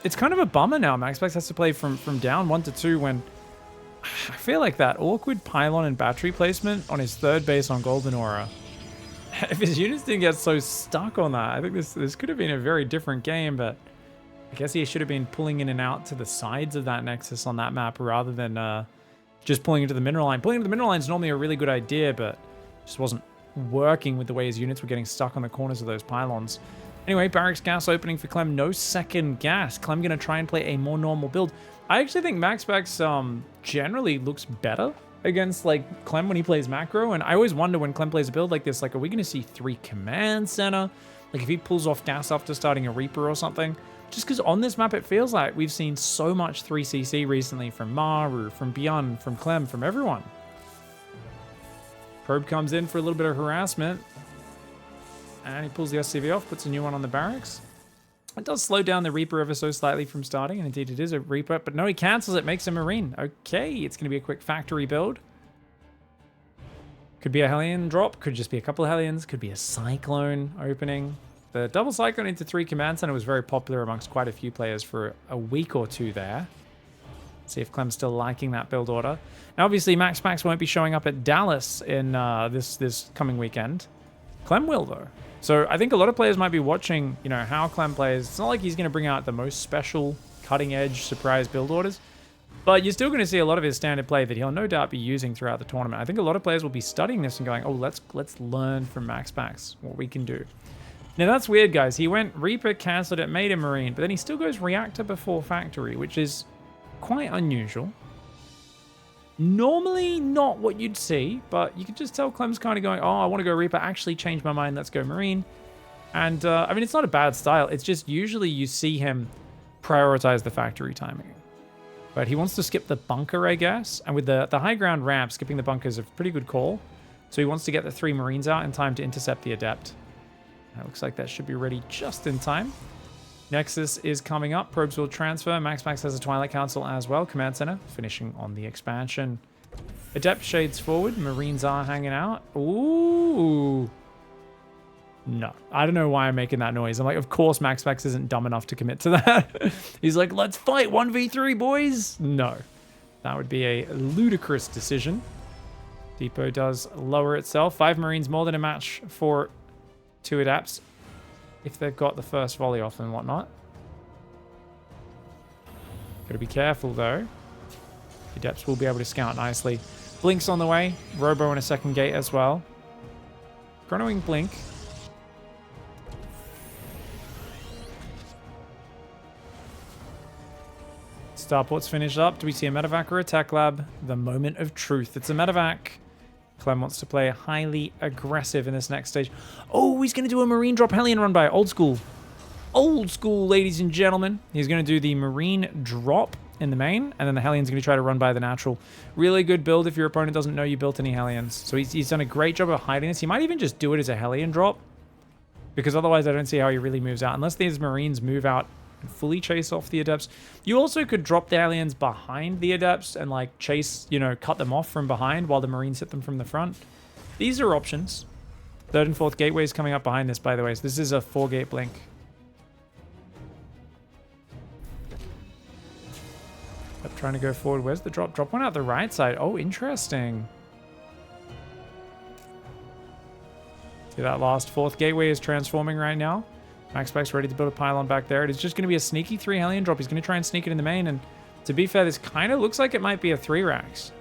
It's kind of a bummer now. MAXPAX has to play from down 1 to 2 when I feel like that awkward pylon and battery placement on his 3rd base on Golden Aura. If his units didn't get so stuck on that, I think this could have been a very different game, but I guess he should have been pulling in and out to the sides of that Nexus on that map rather than just pulling into the mineral line. Pulling into the mineral line is normally a really good idea, but just wasn't working with the way his units were getting stuck on the corners of those pylons. Anyway, barracks gas opening for Clem. No second gas. Clem going to try and play a more normal build. I actually think MAXPAX generally looks better against like Clem when he plays macro, and I always wonder when Clem plays a build like this, like, are we going to see 3 command center? Like if he pulls off gas after starting a Reaper or something? Just because on this map it feels like we've seen so much 3CC recently from Maru, from Beyond, from Clem, from everyone. Probe comes in for a little bit of harassment, and he pulls the SCV off, puts a new one on the barracks. It does slow down the Reaper ever so slightly from starting, and indeed it is a Reaper, but no, he cancels it, makes a Marine. Okay, it's going to be a quick factory build. Could be a Hellion drop, could just be a couple of Hellions, could be a Cyclone opening. The double Cyclone into 3 command center was very popular amongst quite a few players for a week or 2 there. Let's see if Clem's still liking that build order. Now, obviously, MAXPAX won't be showing up at Dallas in this coming weekend. Clem will, though. So I think a lot of players might be watching, you know, how Clem plays. It's not like he's going to bring out the most special, cutting-edge surprise build orders, but you're still going to see a lot of his standard play that he'll no doubt be using throughout the tournament. I think a lot of players will be studying this and going, oh, let's learn from MAXPAX what we can do. Now, that's weird, guys. He went Reaper, cancelled it, made a Marine, but then he still goes Reactor before Factory, which is quite unusual. Normally not what you'd see, but you can just tell Clem's kind of going, oh, I want to go Reaper, actually change my mind, let's go Marine. And, I mean, it's not a bad style. It's just usually you see him prioritize the Factory timing. But he wants to skip the bunker, I guess. And with the high ground ramp, skipping the bunker is a pretty good call. So he wants to get the 3 Marines out in time to intercept the Adept. It looks like that should be ready just in time. Nexus is coming up. Probes will transfer. MAXPAX has a Twilight Council as well. Command Center finishing on the expansion. Adept shades forward. Marines are hanging out. Ooh. No. I don't know why I'm making that noise. I'm like, of course MAXPAX isn't dumb enough to commit to that. He's like, let's fight 1v3, boys. No. That would be a ludicrous decision. Depot does lower itself. 5 Marines more than a match for 2 Adepts if they've got the first volley off and whatnot. Gotta be careful though. The Adepts will be able to scout nicely. Blink's on the way. Robo in a second gate as well. Chronoing Blink. Starport's finished up. Do we see a medevac or a tech lab? The moment of truth. It's a medevac. Clem wants to play highly aggressive in this next stage. Oh, he's going to do a Marine drop Hellion run by. Old school. Old school, ladies and gentlemen. He's going to do the Marine drop in the main, and then the Hellion's going to try to run by the natural. Really good build if your opponent doesn't know you built any Hellions. So he's done a great job of hiding this. He might even just do it as a Hellion drop, because otherwise I don't see how he really moves out. Unless these Marines move out and fully chase off the Adepts. You also could drop the Hellions behind the Adepts and like chase, you know, cut them off from behind while the Marines hit them from the front. These are options. 3rd and 4th gateways coming up behind this, by the way. So this is a 4-gate blink. Trying to go forward. Where's the drop? Drop one out the right side. Oh, interesting. See, that last 4th gateway is transforming right now. MAXPAX ready to build a pylon back there. It is just going to be a sneaky 3 Hellion drop. He's going to try and sneak it in the main. And to be fair, this kind of looks like it might be a 3 racks.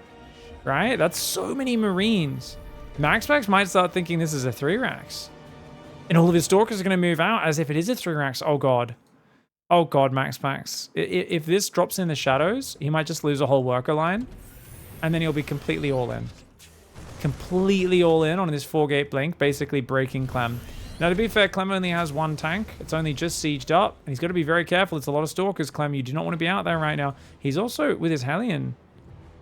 Right? That's so many Marines. MAXPAX might start thinking this is a 3 racks. And all of his Stalkers are going to move out as if it is a 3 racks. Oh, God. Oh god, MAXPAX. If this drops in the shadows, he might just lose a whole worker line. And then he'll be completely all in. Completely all in on this 4-gate blink, basically breaking Clem. Now to be fair, Clem only has 1 tank. It's only just sieged up. And he's got to be very careful. It's a lot of Stalkers, Clem. You do not want to be out there right now. He's also, with his Hellion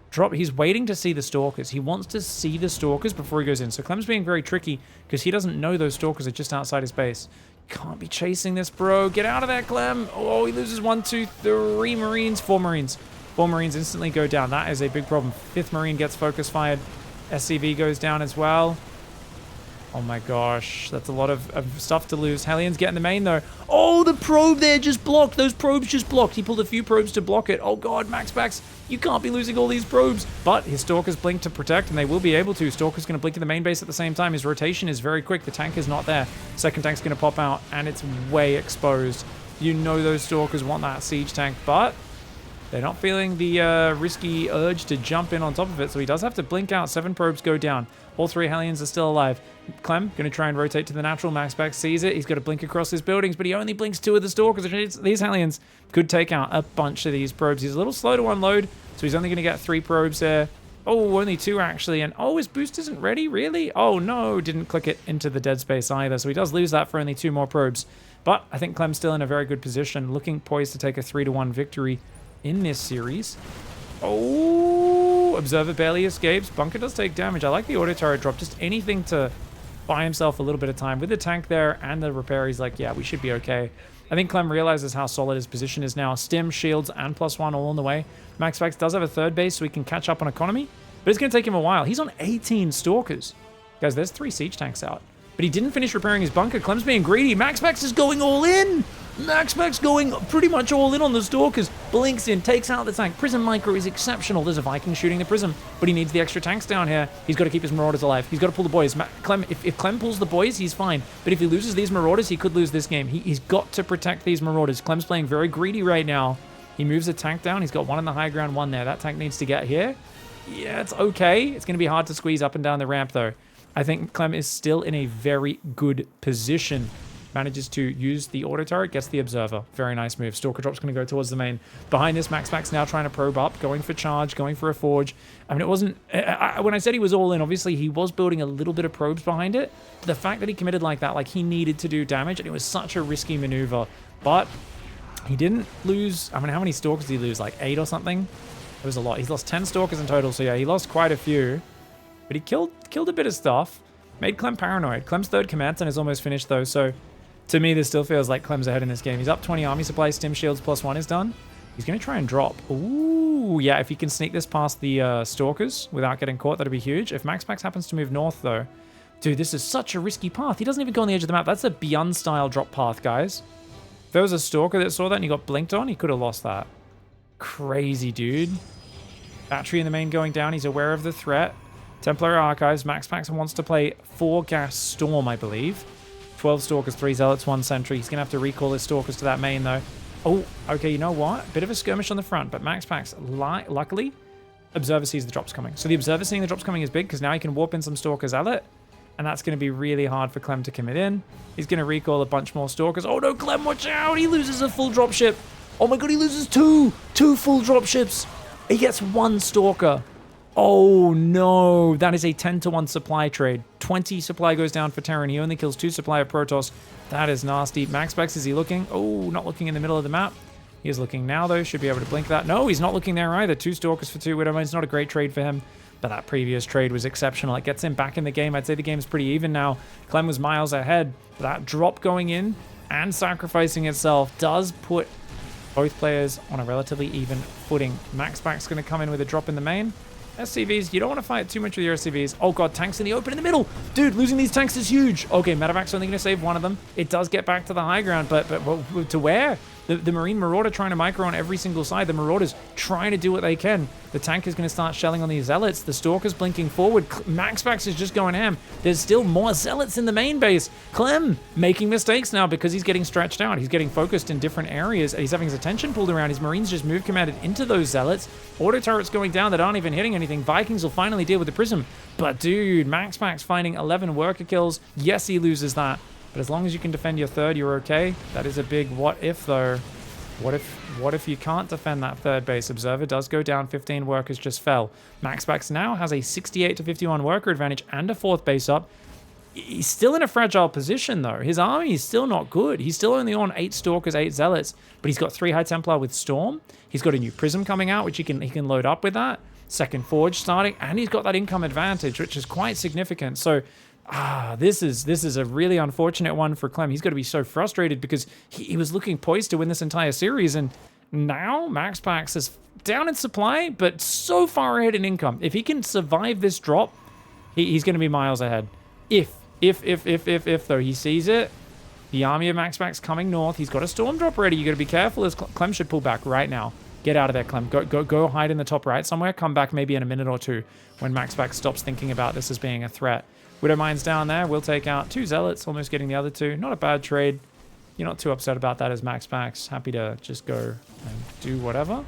drop, he's waiting to see the Stalkers. He wants to see the Stalkers before he goes in. So Clem's being very tricky because he doesn't know those Stalkers are just outside his base. Can't be chasing this, bro. Get out of there, Clem. Oh, he loses 1, 2, 3 Marines. 4 Marines. 4 Marines instantly go down. That is a big problem. 5th Marine gets focus fired. SCV goes down as well. Oh my gosh. That's a lot of stuff to lose. Hellions get in the main, though. Oh, the probe there just blocked. Those probes just blocked. He pulled a few probes to block it. Oh god, MAXPAX. You can't be losing all these probes. But his Stalkers blink to protect, and they will be able to. Stalker's going to blink in the main base at the same time. His rotation is very quick. The tank is not there. Second tank's going to pop out, and it's way exposed. You know those Stalkers want that siege tank, but they're not feeling the risky urge to jump in on top of it, so he does have to blink out. 7 probes go down. All 3 Hellions are still alive. Clem going to try and rotate to the natural. MAXPAX sees it. He's got to blink across his buildings, but he only blinks 2 of the Stalkers. These Hellions could take out a bunch of these probes. He's a little slow to unload, so he's only going to get 3 probes there. Oh, only 2 actually. And oh, his boost isn't ready, really? Oh no, didn't click it into the dead space either. So he does lose that for only 2 more probes. But I think Clem's still in a very good position, looking poised to take a 3-1 victory in this series. Oh, Observer barely escapes. Bunker does take damage. I like the auto turret drop. Just anything to buy himself a little bit of time. With the tank there and the repair, he's like, yeah, we should be okay. I think Clem realizes how solid his position is now. Stim, shields, and +1 all on the way. MAXPAX does have a 3rd base, so he can catch up on economy. But it's going to take him a while. He's on 18 Stalkers. Guys, there's 3 siege tanks out. But he didn't finish repairing his bunker. Clem's being greedy. MAXPAX is going all in. MAXPAX going pretty much all in on the Stalkers. Blinks in, takes out the tank. Prism Micro is exceptional. There's a Viking shooting the Prism, but he needs the extra tanks down here. He's got to keep his Marauders alive. He's got to pull the boys. Clem, if Clem pulls the boys, he's fine. But if he loses these Marauders, he could lose this game. He's got to protect these Marauders. Clem's playing very greedy right now. He moves a tank down. He's got 1 in the high ground, 1 there. That tank needs to get here. Yeah, it's okay. It's going to be hard to squeeze up and down the ramp, though. I think Clem is still in a very good position. Manages to use the auto turret, gets the observer. Very nice move. Stalker drop's going to go towards the main. Behind this, MAXPAX now trying to probe up, going for charge, going for a forge. I mean, it wasn't... when I said he was all in, obviously he was building a little bit of probes behind it. The fact that he committed like that, like he needed to do damage, and it was such a risky maneuver. But he didn't lose... I mean, how many Stalkers did he lose? Like 8 or something? It was a lot. He's lost 10 Stalkers in total, so yeah, he lost quite a few. But he killed a bit of stuff. Made Clem paranoid. Clem's 3rd command center is almost finished, though, so... To me, this still feels like Clem's ahead in this game. He's up 20 army supply. Stim shields +1 is done. He's going to try and drop. Ooh, yeah, if he can sneak this past the Stalkers without getting caught, that'd be huge. If MAXPAX happens to move north, though... Dude, this is such a risky path. He doesn't even go on the edge of the map. That's a Beyond-style drop path, guys. If there was a Stalker that saw that and he got blinked on, he could have lost that. Crazy, dude. Battery in the main going down. He's aware of the threat. Templar Archives. MAXPAX wants to play 4 Gas Storm, I believe. 12 Stalkers, 3 Zealots, 1 Sentry. He's going to have to recall his Stalkers to that main, though. Oh, okay, you know what? Bit of a skirmish on the front, but MAXPAX, luckily, Observer sees the drops coming. So the Observer seeing the drops coming is big, because now he can warp in some Stalker Zealot, and that's going to be really hard for Clem to commit in. He's going to recall a bunch more Stalkers. Oh no, Clem, watch out! He loses a full dropship. Oh my god, he loses 2 full dropships. He gets 1 Stalker. Oh no, that is a 10-to-1 supply trade. 20 supply goes down for Terran. He only kills 2 supply of Protoss. That is nasty. MAXPAX, is he looking? Oh, not looking in the middle of the map. He is looking now, though. Should be able to blink that. No, he's not looking there either. 2 Stalkers for 2 Widowmanes. Not a great trade for him, but that previous trade was exceptional. It gets him back in the game. I'd say the game's pretty even now. Clem was miles ahead. That drop going in and sacrificing itself does put both players on a relatively even footing. MAXPAX going to come in with a drop in the main. SCVs, you don't want to fight too much with your SCVs. Oh god, tanks in the open in the middle. Dude, losing these tanks is huge. Okay, Medevac's only going to save 1 of them. It does get back to the high ground, but to where? The Marine Marauder trying to micro on every single side. The Marauders trying to do what they can. The tank is going to start shelling on these Zealots. The Stalker's blinking forward. MAXPAX is just going ham. There's still more Zealots in the main base. Clem making mistakes now because he's getting stretched out. He's getting focused in different areas. He's having his attention pulled around. His Marines just move commanded into those Zealots. Auto turrets going down that aren't even hitting anything. Vikings will finally deal with the Prism. But dude, MAXPAX finding 11 worker kills. Yes, he loses that. But as long as you can defend your 3rd, you're okay. That is a big what if, though. What if you can't defend that 3rd base? Observer does go down. 15 workers just fell. MAXPAX now has a 68 to 51 worker advantage and a 4th base up. He's still in a fragile position, though. His army is still not good. He's still only on 8 Stalkers, 8 Zealots, but he's got 3 High Templar with Storm. He's got a new Prism coming out, which he can load up with that. 2nd Forge starting, and he's got that income advantage, which is quite significant. So this is a really unfortunate one for Clem. He's got to be so frustrated because he was looking poised to win this entire series, and now MAXPAX is down in supply, but so far ahead in income. If he can survive this drop, he's going to be miles ahead. If though he sees it, the army of MAXPAX coming north. He's got a storm drop ready. You got to be careful. As Clem should pull back right now. Get out of there, Clem. Go hide in the top right somewhere. Come back maybe in a minute or 2 when MAXPAX stops thinking about this as being a threat. Widowmine's down there. We'll take out 2 Zealots, almost getting the other 2. Not a bad trade. You're not too upset about that as MAXPAX. Happy to just go and do whatever.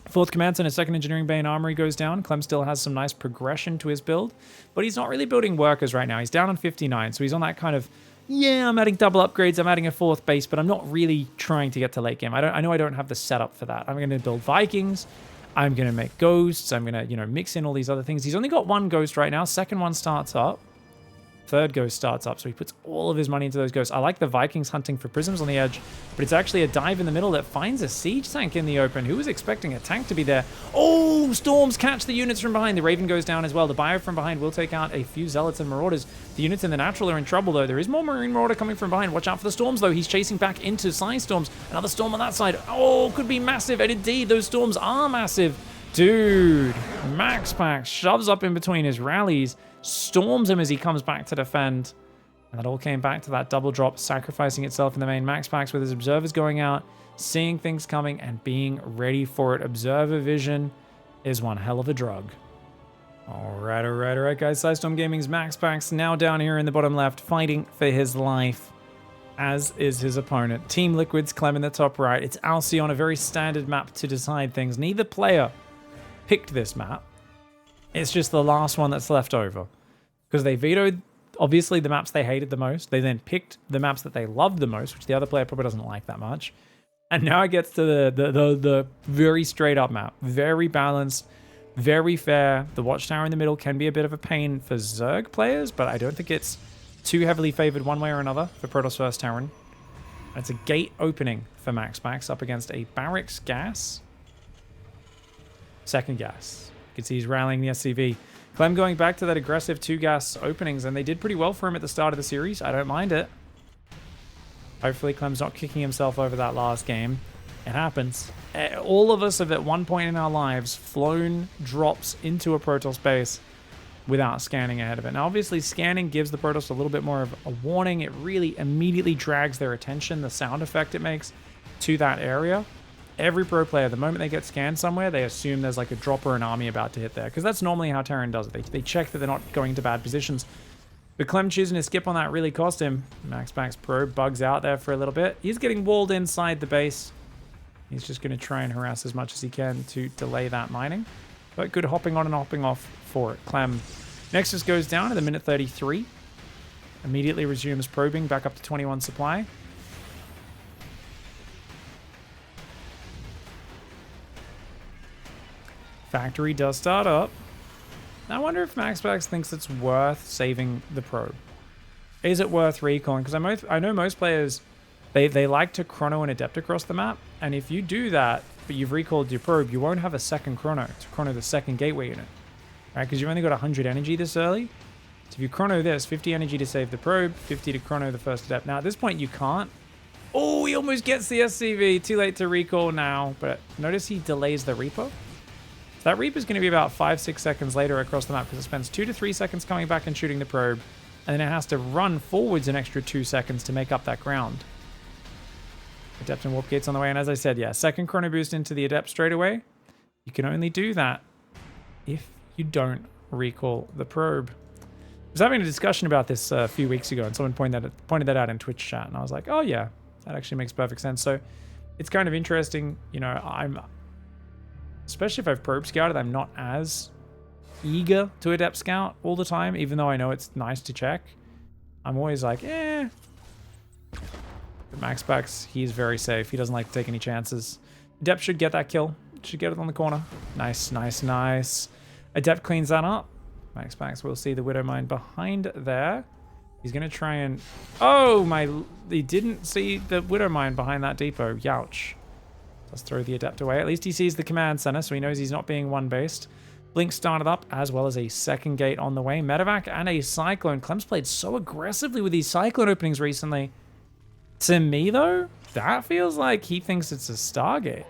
4th Command and a 2nd Engineering Bay and Armory goes down. Clem still has some nice progression to his build, but he's not really building workers right now. He's down on 59, so he's on that kind of, yeah, I'm adding double upgrades, I'm adding a 4th base, but I'm not really trying to get to late game. I know I don't have the setup for that. I'm going to build Vikings. I'm going to make Ghosts. I'm going to, mix in all these other things. He's only got 1 Ghost right now. 2nd one starts up. 3rd Ghost starts up, so he puts all of his money into those Ghosts. I like the Vikings hunting for Prisms on the edge, but it's actually a dive in the middle that finds a siege tank in the open. Who was expecting a tank to be there? Oh, Storms catch the units from behind. The Raven goes down as well. The Bio from behind will take out a few Zealots and Marauders. The units in the natural are in trouble, though. There is more Marine Marauder coming from behind. Watch out for the Storms, though. He's chasing back into Side Storms. Another Storm on that side. Oh, could be massive, and indeed, those Storms are massive. Dude, MAXPAX shoves up in between his rallies, storms him as he comes back to defend. And that all came back to that double drop, sacrificing itself in the main. MAXPAX with his observers going out, seeing things coming, and being ready for it. Observer vision is one hell of a drug. All right, guys. Sidestorm Gaming's MAXPAX now down here in the bottom left, fighting for his life, as is his opponent. Team Liquid's Clem in the top right. It's Alcy on a very standard map to decide things. Neither player picked this map. It's just the last one that's left over. Because they vetoed, obviously, the maps they hated the most. They then picked the maps that they loved the most, which the other player probably doesn't like that much. And now it gets to the very straight up map. Very balanced, very fair. The Watchtower in the middle can be a bit of a pain for Zerg players, but I don't think it's too heavily favored one way or another for Protoss first Terran. It's a gate opening for MAXPAX up against a Barracks Gas. 2nd Gas. You can see he's rallying the SCV. Clem going back to that aggressive 2 gas openings, and they did pretty well for him at the start of the series. I don't mind it. Hopefully Clem's not kicking himself over that last game. It happens. All of us have at one point in our lives flown drops into a Protoss base without scanning ahead of it. Now, obviously, scanning gives the Protoss a little bit more of a warning. It really immediately drags their attention, the sound effect it makes, to that area. Every pro player, the moment they get scanned somewhere, they assume there's like a drop or an army about to hit there. Because that's normally how Terran does it. They check that they're not going into bad positions. But Clem choosing to skip on that really cost him. MAXPAX probe bugs out there for a little bit. He's getting walled inside the base. He's just going to try and harass as much as he can to delay that mining. But good hopping on and hopping off for it. Clem. Nexus goes down at the minute 33. Immediately resumes probing back up to 21 supply. Factory does start up. I wonder if MAXPAX thinks it's worth saving the probe. Is it worth recalling? Because I know most players, they like to chrono and adept across the map. And if you do that, but you've recalled your probe, you won't have a second chrono to chrono the second gateway unit. Right? Because you've only got 100 energy this early. So if you chrono this, 50 energy to save the probe, 50 to chrono the first adept. Now at this point you can't. Oh, he almost gets the SCV. Too late to recall now. But notice he delays the repo. That Reaper is going to be about 5-6 seconds later across the map because it spends 2 to 3 seconds coming back and shooting the probe, and then it has to run forwards an extra 2 seconds to make up that ground. Adept and Warp Gates on the way, and as I said, yeah, second chrono boost into the Adept straight away. You can only do that if you don't recall the probe. I was having a discussion about this a few weeks ago, and someone pointed that out in Twitch chat, and I was like, oh yeah, that actually makes perfect sense. So it's kind of interesting, you know, especially if I've probe scouted, I'm not as eager to adept scout all the time, even though I know it's nice to check. I'm always like, eh. But MAXPAX, he's very safe. He doesn't like to take any chances. Adept should get that kill. Should get it on the corner. Nice, nice, nice. Adept cleans that up. MAXPAX will see the Widowmine behind there. He's going to try and... Oh, he didn't see the Widowmine behind that depot. Youch. Let's throw the Adept away. At least he sees the command center, so he knows he's not being one-based. Blink started up, as well as a second gate on the way. Medevac and a Cyclone. Clem's played so aggressively with these Cyclone openings recently. To me, though, that feels like he thinks it's a Stargate.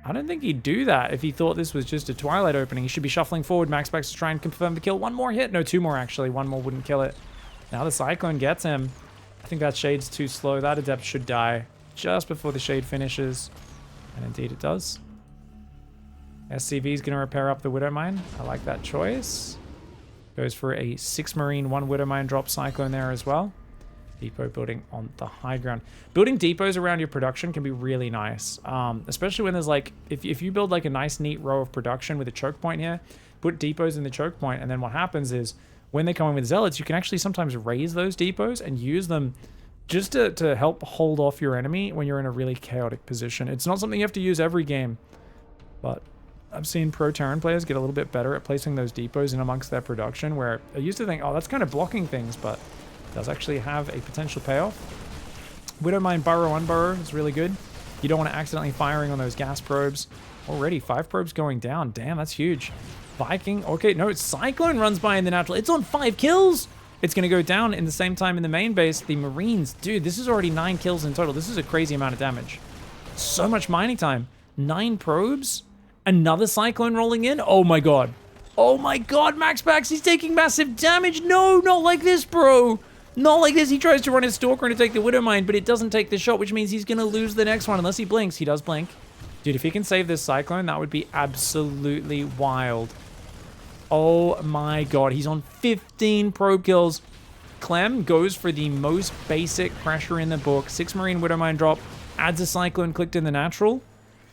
I don't think he'd do that if he thought this was just a Twilight opening. He should be shuffling forward. MAXPAX to try and confirm the kill. One more hit. No, two more, actually. One more wouldn't kill it. Now the Cyclone gets him. I think that Shade's too slow. That Adept should die just before the Shade finishes. And indeed it does. SCV is going to repair up the Widowmine. I like that choice. Goes for a 6 Marine, 1 Widowmine drop Cyclone there as well. Depot building on the high ground. Building depots around your production can be really nice. Especially when there's like, if you build like a nice neat row of production with a choke point here, put depots in the choke point, and then what happens is when they come in with zealots, you can actually sometimes raise those depots and use them just to help hold off your enemy when you're in a really chaotic position. It's not something you have to use every game, but I've seen pro Terran players get a little bit better at placing those depots in amongst their production, where I used to think, oh, that's kind of blocking things, but it does actually have a potential payoff. Widowmine burrow unburrow is really good. You don't want to accidentally firing on those gas probes. Already 5 probes going down. Damn, that's huge. Viking. Okay, no, Cyclone runs by in the natural. It's on 5 kills. It's going to go down in the same time in the main base. The Marines, dude, this is already 9 kills in total. This is a crazy amount of damage. So much mining time. 9 probes. Another Cyclone rolling in. Oh my god. Oh my god, MAXPAX, he's taking massive damage. No, not like this, bro. Not like this. He tries to run his Stalker and to take the Widowmine, but it doesn't take the shot, which means he's going to lose the next one unless he blinks. He does blink. Dude, if he can save this Cyclone, that would be absolutely wild. Oh my god, he's on 15 probe kills. Clem goes for the most basic pressure in the book. 6 Marine Widowmine drop, adds a Cyclone clicked in the natural,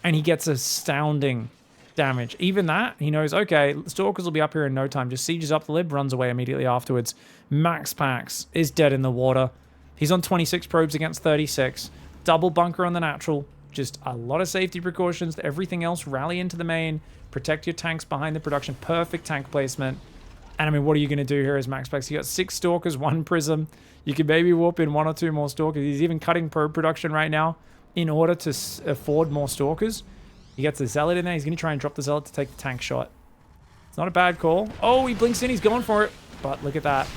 and he gets astounding damage. Even that, he knows, okay, Stalkers will be up here in no time. Just sieges up the lib, runs away immediately afterwards. MAXPAX is dead in the water. He's on 26 probes against 36. Double bunker on the natural. Just a lot of safety precautions. Everything else, rally into the main. Protect your tanks behind the production. Perfect tank placement. And I mean, what are you going to do here as MAXPAX? You got 6 Stalkers, 1 Prism. You can maybe warp in 1 or 2 more Stalkers. He's even cutting probe production right now in order to afford more Stalkers. He gets the Zealot in there. He's going to try and drop the Zealot to take the tank shot. It's not a bad call. Oh, he blinks in. He's going for it. But look at that.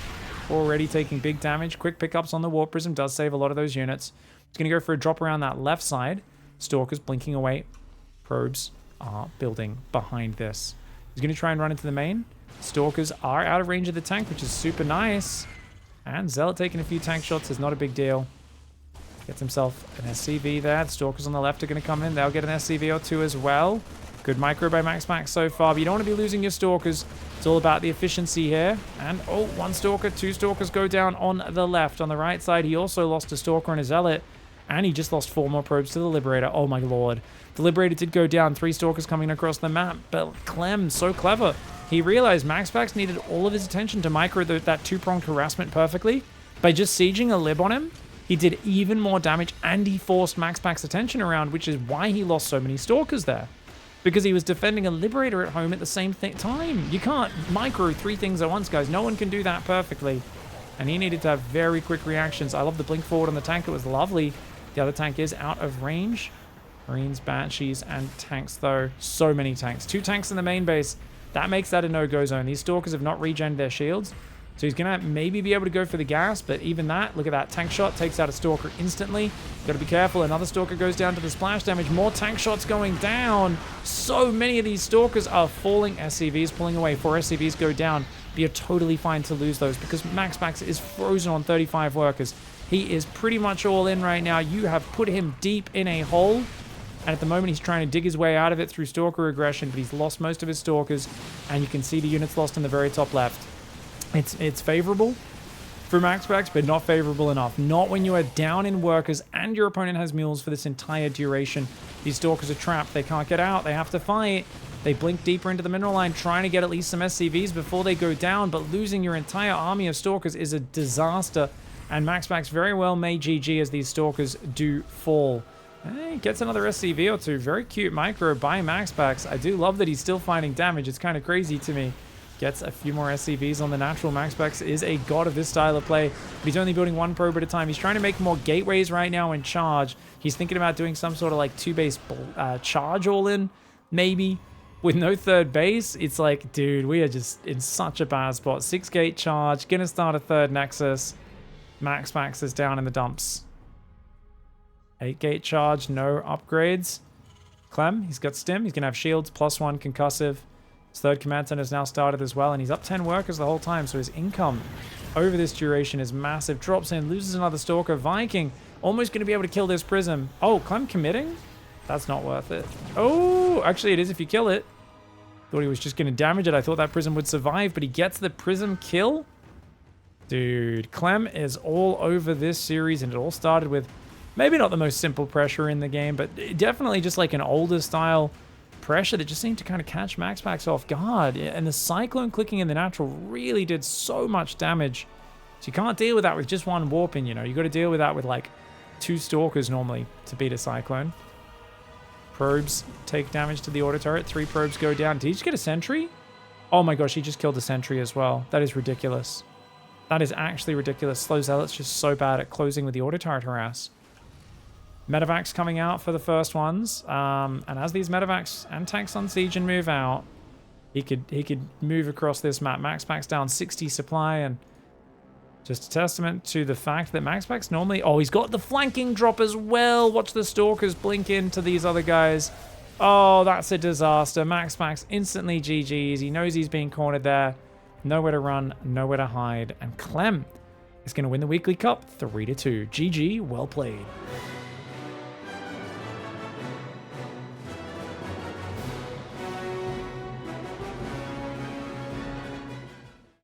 Already taking big damage. Quick pickups on the Warp Prism does save a lot of those units. He's going to go for a drop around that left side. Stalkers blinking away. Probes are building behind this. He's going to try and run into the main. Stalkers are out of range of the tank, which is super nice. And Zealot taking a few tank shots is not a big deal. Gets himself an SCV there. The Stalkers on the left are going to come in. They'll get an SCV or two as well. Good micro by MAXPAX so far, but you don't want to be losing your Stalkers. It's all about the efficiency here. And, oh, one Stalker, two Stalkers go down on the left. On the right side, he also lost a Stalker and a Zealot. And he just lost 4 more probes to the Liberator. Oh, my lord. The Liberator did go down. 3 Stalkers coming across the map. But Clem, so clever. He realized MAXPAX needed all of his attention to micro that 2-pronged harassment perfectly. By just sieging a Lib on him, he did even more damage, and he forced MAXPAX's attention around, which is why he lost so many Stalkers there. Because he was defending a Liberator at home at the same time. You can't micro 3 things at once, guys. No one can do that perfectly. And he needed to have very quick reactions. I love the blink forward on the tank. It was lovely. The other tank is out of range. Marines, Banshees, and tanks, though. So many tanks. 2 tanks in the main base. That makes that a no-go zone. These Stalkers have not regened their shields. So he's going to maybe be able to go for the gas, but even that, look at that. Tank shot takes out a Stalker instantly. Got to be careful. Another Stalker goes down to the splash damage. More tank shots going down. So many of these Stalkers are falling. SCVs pulling away. 4 SCVs go down. But you're totally fine to lose those because MAXPAX is frozen on 35 workers. He is pretty much all in right now. You have put him deep in a hole. And at the moment, he's trying to dig his way out of it through Stalker aggression, but he's lost most of his Stalkers. And you can see the units lost in the very top left. It's favorable for MAXPAX, but not favorable enough. Not when you are down in workers and your opponent has mules for this entire duration. These Stalkers are trapped. They can't get out. They have to fight. They blink deeper into the mineral line, trying to get at least some SCVs before they go down, but losing your entire army of Stalkers is a disaster. And MAXPAX very well may GG as these Stalkers do fall. He gets another SCV or 2. Very cute micro by MAXPAX. I do love that he's still finding damage. It's kind of crazy to me. Gets a few more SCVs on the natural. MAXPAX is a god of this style of play, but he's only building 1 probe at a time. He's trying to make more gateways right now and charge. He's thinking about doing some sort of like 2-base charge all in, maybe. With no 3rd base, it's like, dude, we are just in such a bad spot. 6-gate charge, gonna start a 3rd nexus. MAXPAX is down in the dumps. 8-gate charge, no upgrades. Clem, he's got stim. He's gonna have shields, +1 concussive. His 3rd command center has now started as well, and he's up 10 workers the whole time, so his income over this duration is massive. Drops in, loses another Stalker. Viking almost going to be able to kill this Prism. Oh, Clem committing? That's not worth it. Oh, actually it is if you kill it. Thought he was just going to damage it. I thought that Prism would survive, but he gets the Prism kill. Dude, Clem is all over this series, and it all started with maybe not the most simple pressure in the game, but definitely just like an older style pressure that just seemed to kind of catch MAXPAX off guard. And the Cyclone clicking in the natural really did so much damage. So you can't deal with that with just 1 warping, you know. You got to deal with that with like 2 Stalkers normally to beat a Cyclone. Probes take damage to the auto turret. 3 probes go down. Did he just get a sentry? Oh my gosh, he just killed a sentry as well. That is ridiculous. That is actually ridiculous. Slow Zealot's just so bad at closing with the auto turret harass. Medevacs coming out for the first ones, and as these Medevacs and tanks on siege and move out, he could move across this map. MAXPAX down 60 supply, and just a testament to the fact that MAXPAX normally... Oh, he's got the flanking drop as well. Watch the Stalkers blink into these other guys. Oh, that's a disaster. MAXPAX instantly GG's. He knows he's being cornered there. Nowhere to run, nowhere to hide, and Clem is going to win the weekly cup 3-2. GG, well played.